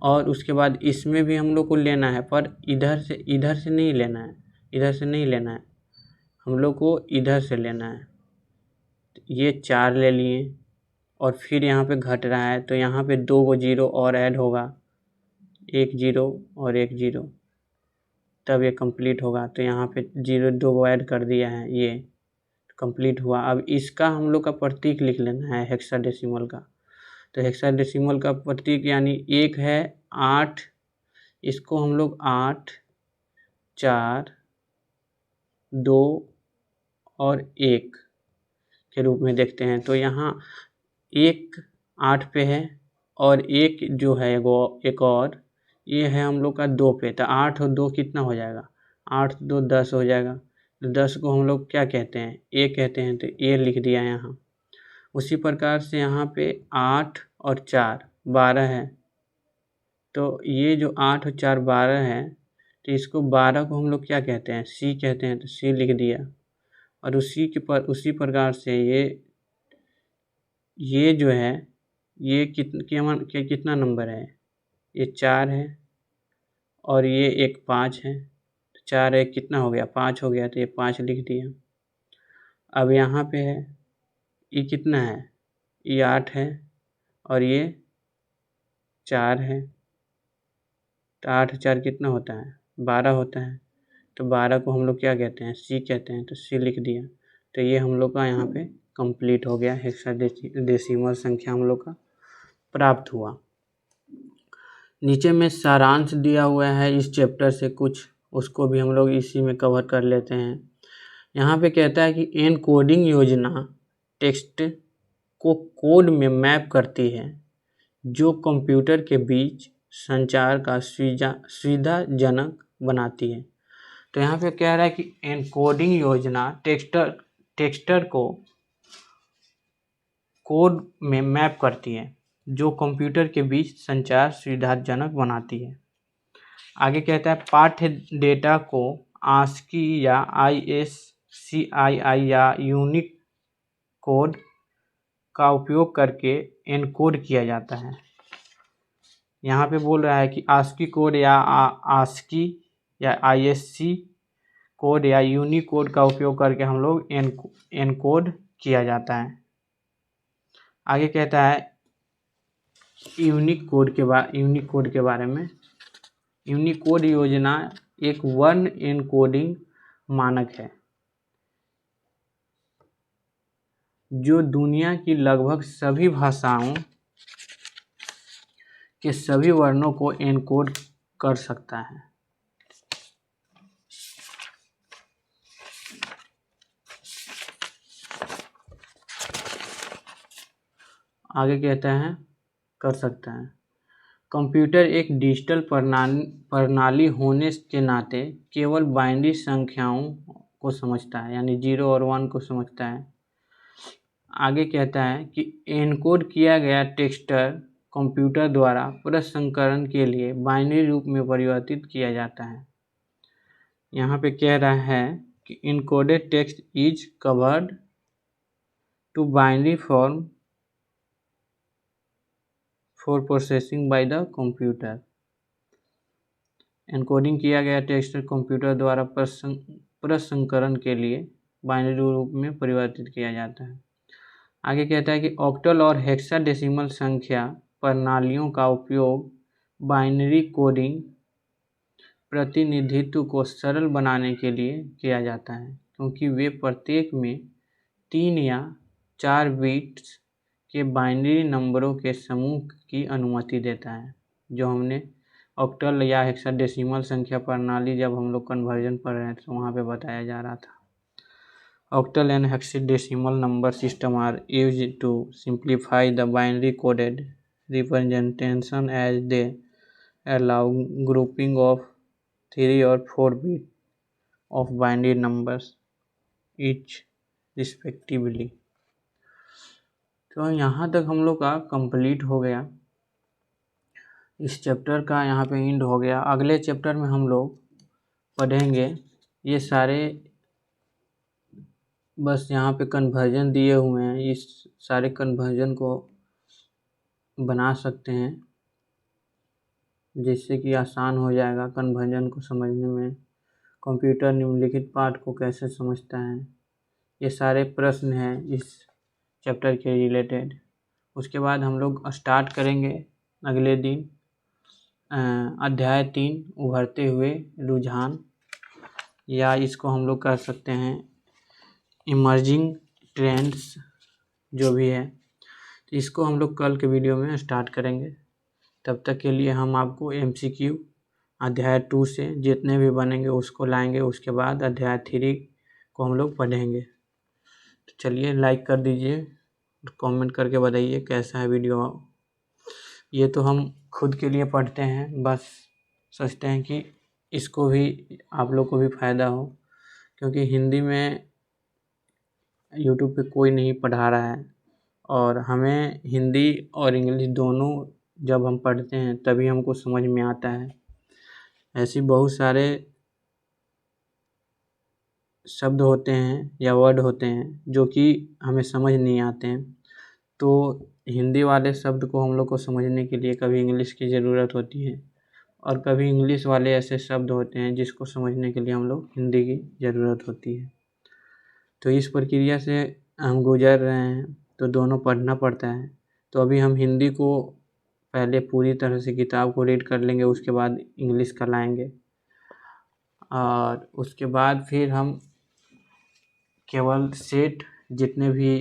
और उसके बाद इसमें भी हम लोग को लेना है, पर इधर से नहीं लेना है, इधर से नहीं लेना है, हम लोग को इधर से लेना है। ये 4 ले लिए, और फिर यहाँ पे घट रहा है, तो यहाँ पे 2 0 और ऐड होगा, 1 0 और 1 0, तब ये कंप्लीट होगा। तो यहाँ पे 0 2 ऐड कर दिया है, ये कंप्लीट हुआ। अब इसका हम लोग का प्रतीक लिख लेना है हेक्साडेसिमल का। तो हेक्साडेसिमल का प्रतीक यानी 1 है 8, इसको हम लोग 8 4 2 और 1 के रूप में देखते हैं। तो यहाँ 1 8 पे है, और 1 जो है एक और ये है हम लोग का 2 पे, तो 8 और 2 कितना हो जाएगा, 8 2 10 हो जाएगा। तो 10 को हम लोग क्या कहते हैं, ए कहते हैं, तो ए लिख दिया यहाँ। उसी प्रकार से यहाँ पे 8 और 4 12 है, तो ये जो 8 और 4 12 है, तो इसको 12 को हम लोग क्या कहते हैं, सी कहते हैं, तो सी लिख दिया। और उसी प्रकार से ये जो है ये कितना नंबर है, ये 4 है, और ये एक 5 है, तो 4 1 कितना हो गया, 5 हो गया, तो ये 5 लिख दिया। अब यहाँ पे है ये कितना है, ये 8 है और ये 4 है, तो 8 4 कितना होता है, 12 होता है। तो 12 को हम लोग क्या कहते हैं, सी कहते हैं, तो सी लिख दिया। तो ये हम लोग का यहाँ पे कंप्लीट हो गया, हेक्साडेसिमल संख्या हम लोग का प्राप्त हुआ। नीचे में सारांश दिया हुआ है इस चैप्टर से कुछ, उसको भी हम लोग इसी में कवर कर लेते हैं। यहाँ पे कहता है कि एनकोडिंग योजना टेक्स्ट को कोड में मैप करती है, जो कंप्यूटर के बीच संचार का सुविधाजनक बनाती है। तो यहाँ पे कह रहा है कि एनकोडिंग योजना टेक्स्टर को कोड में मैप करती है, जो कंप्यूटर के बीच संचार सुविधाजनक बनाती है। आगे कहता है पाठ्य डेटा को आस्की या ISCII या यूनिक कोड का उपयोग करके एनकोड किया जाता है। यहाँ पे बोल रहा है कि आस्की कोड या आस्की या ISC कोड या यूनिकोड का उपयोग करके हम लोग एनकोड किया जाता है। आगे कहता है यूनिकोड के बारे में। यूनिकोड योजना एक वर्ण एनकोडिंग मानक है जो दुनिया की लगभग सभी भाषाओं के सभी वर्णों को एनकोड कर सकता है। आगे कहता है कर सकता है। कंप्यूटर एक डिजिटल प्रणाली होने के नाते केवल बाइनरी संख्याओं को समझता है, यानी 0 और 1 को समझता है। आगे कहता है कि एनकोड किया गया टेक्स्टर कंप्यूटर द्वारा प्रसंस्करण के लिए बाइनरी रूप में परिवर्तित किया जाता है। यहाँ पे कह रहा है कि encoded text is covered to binary form for processing by the computer. Encoding किया गया टेक्स्ट कंप्यूटर द्वारा प्रसंस्करण के लिए बाइनरी रूप में परिवर्तित किया जाता है। आगे कहता है कि ऑक्टल और हेक्साडेसिमल संख्या प्रणालियों का उपयोग बाइनरी कोडिंग प्रतिनिधित्व को सरल बनाने के लिए किया जाता है, क्योंकि वे प्रत्येक में 3 या 4 बिट्स के बाइनरी नंबरों के समूह की अनुमति देता है। जो हमने ऑक्टल या हेक्साडेसिमल संख्या प्रणाली जब हम लोग कन्वर्जन पढ़ रहे थे तो वहाँ पे बताया जा रहा था। Octal and hexadecimal number system are used to simplify the binary coded representation as they allow grouping of 3 और 4 bit of binary numbers each respectively. तो यहाँ तक हम लोग का कंप्लीट हो गया, इस चैप्टर का यहाँ पे एंड हो गया। अगले चैप्टर में हम लोग पढ़ेंगे ये सारे, बस यहाँ पे कन्वर्जन दिए हुए हैं, इस सारे कन्वर्जन को बना सकते हैं जिससे कि आसान हो जाएगा कन्वर्जन को समझने में। कंप्यूटर निम्नलिखित पाठ को कैसे समझता है, ये सारे प्रश्न हैं इस चैप्टर के रिलेटेड। उसके बाद हम लोग स्टार्ट करेंगे अगले दिन अध्याय 3 उभरते हुए रुझान, या इसको हम लोग कर सकते हैं इमर्जिंग ट्रेंड्स, जो भी है। तो इसको हम लोग कल के वीडियो में स्टार्ट करेंगे। तब तक के लिए हम आपको MCQ अध्याय 2 से जितने भी बनेंगे उसको लाएंगे, उसके बाद अध्याय 3 को हम लोग पढ़ेंगे। तो चलिए लाइक कर दीजिए, कमेंट करके बताइए कैसा है वीडियो। ये तो हम खुद के लिए पढ़ते हैं, बस सोचते हैं कि इसको भी आप लोग को भी फ़ायदा हो, क्योंकि हिंदी में यूट्यूब पे कोई नहीं पढ़ा रहा है और हमें हिंदी और इंग्लिश दोनों जब हम पढ़ते हैं तभी हमको समझ में आता है। ऐसे बहुत सारे शब्द होते हैं या वर्ड होते हैं जो कि हमें समझ नहीं आते हैं, तो हिंदी वाले शब्द को हम लोग को समझने के लिए कभी इंग्लिश की ज़रूरत होती है और कभी इंग्लिश वाले ऐसे शब्द होते हैं जिसको समझने के लिए हम लोग हिंदी की ज़रूरत होती है। तो इस प्रक्रिया से हम गुजर रहे हैं, तो दोनों पढ़ना पड़ता है। तो अभी हम हिंदी को पहले पूरी तरह से किताब को रीड कर लेंगे, उसके बाद इंग्लिश का लाएंगे और उसके बाद फिर हम केवल सेट जितने भी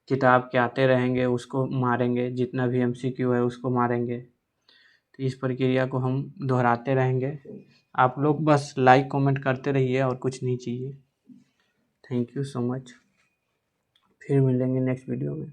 किताब के आते रहेंगे उसको मारेंगे, जितना भी MCQ है उसको मारेंगे। तो इस प्रक्रिया को हम दोहराते रहेंगे। आप लोग बस लाइक कमेंट करते रहिए और कुछ नहीं चाहिए। Thank you so much. फिर मिलेंगे नेक्स्ट वीडियो में।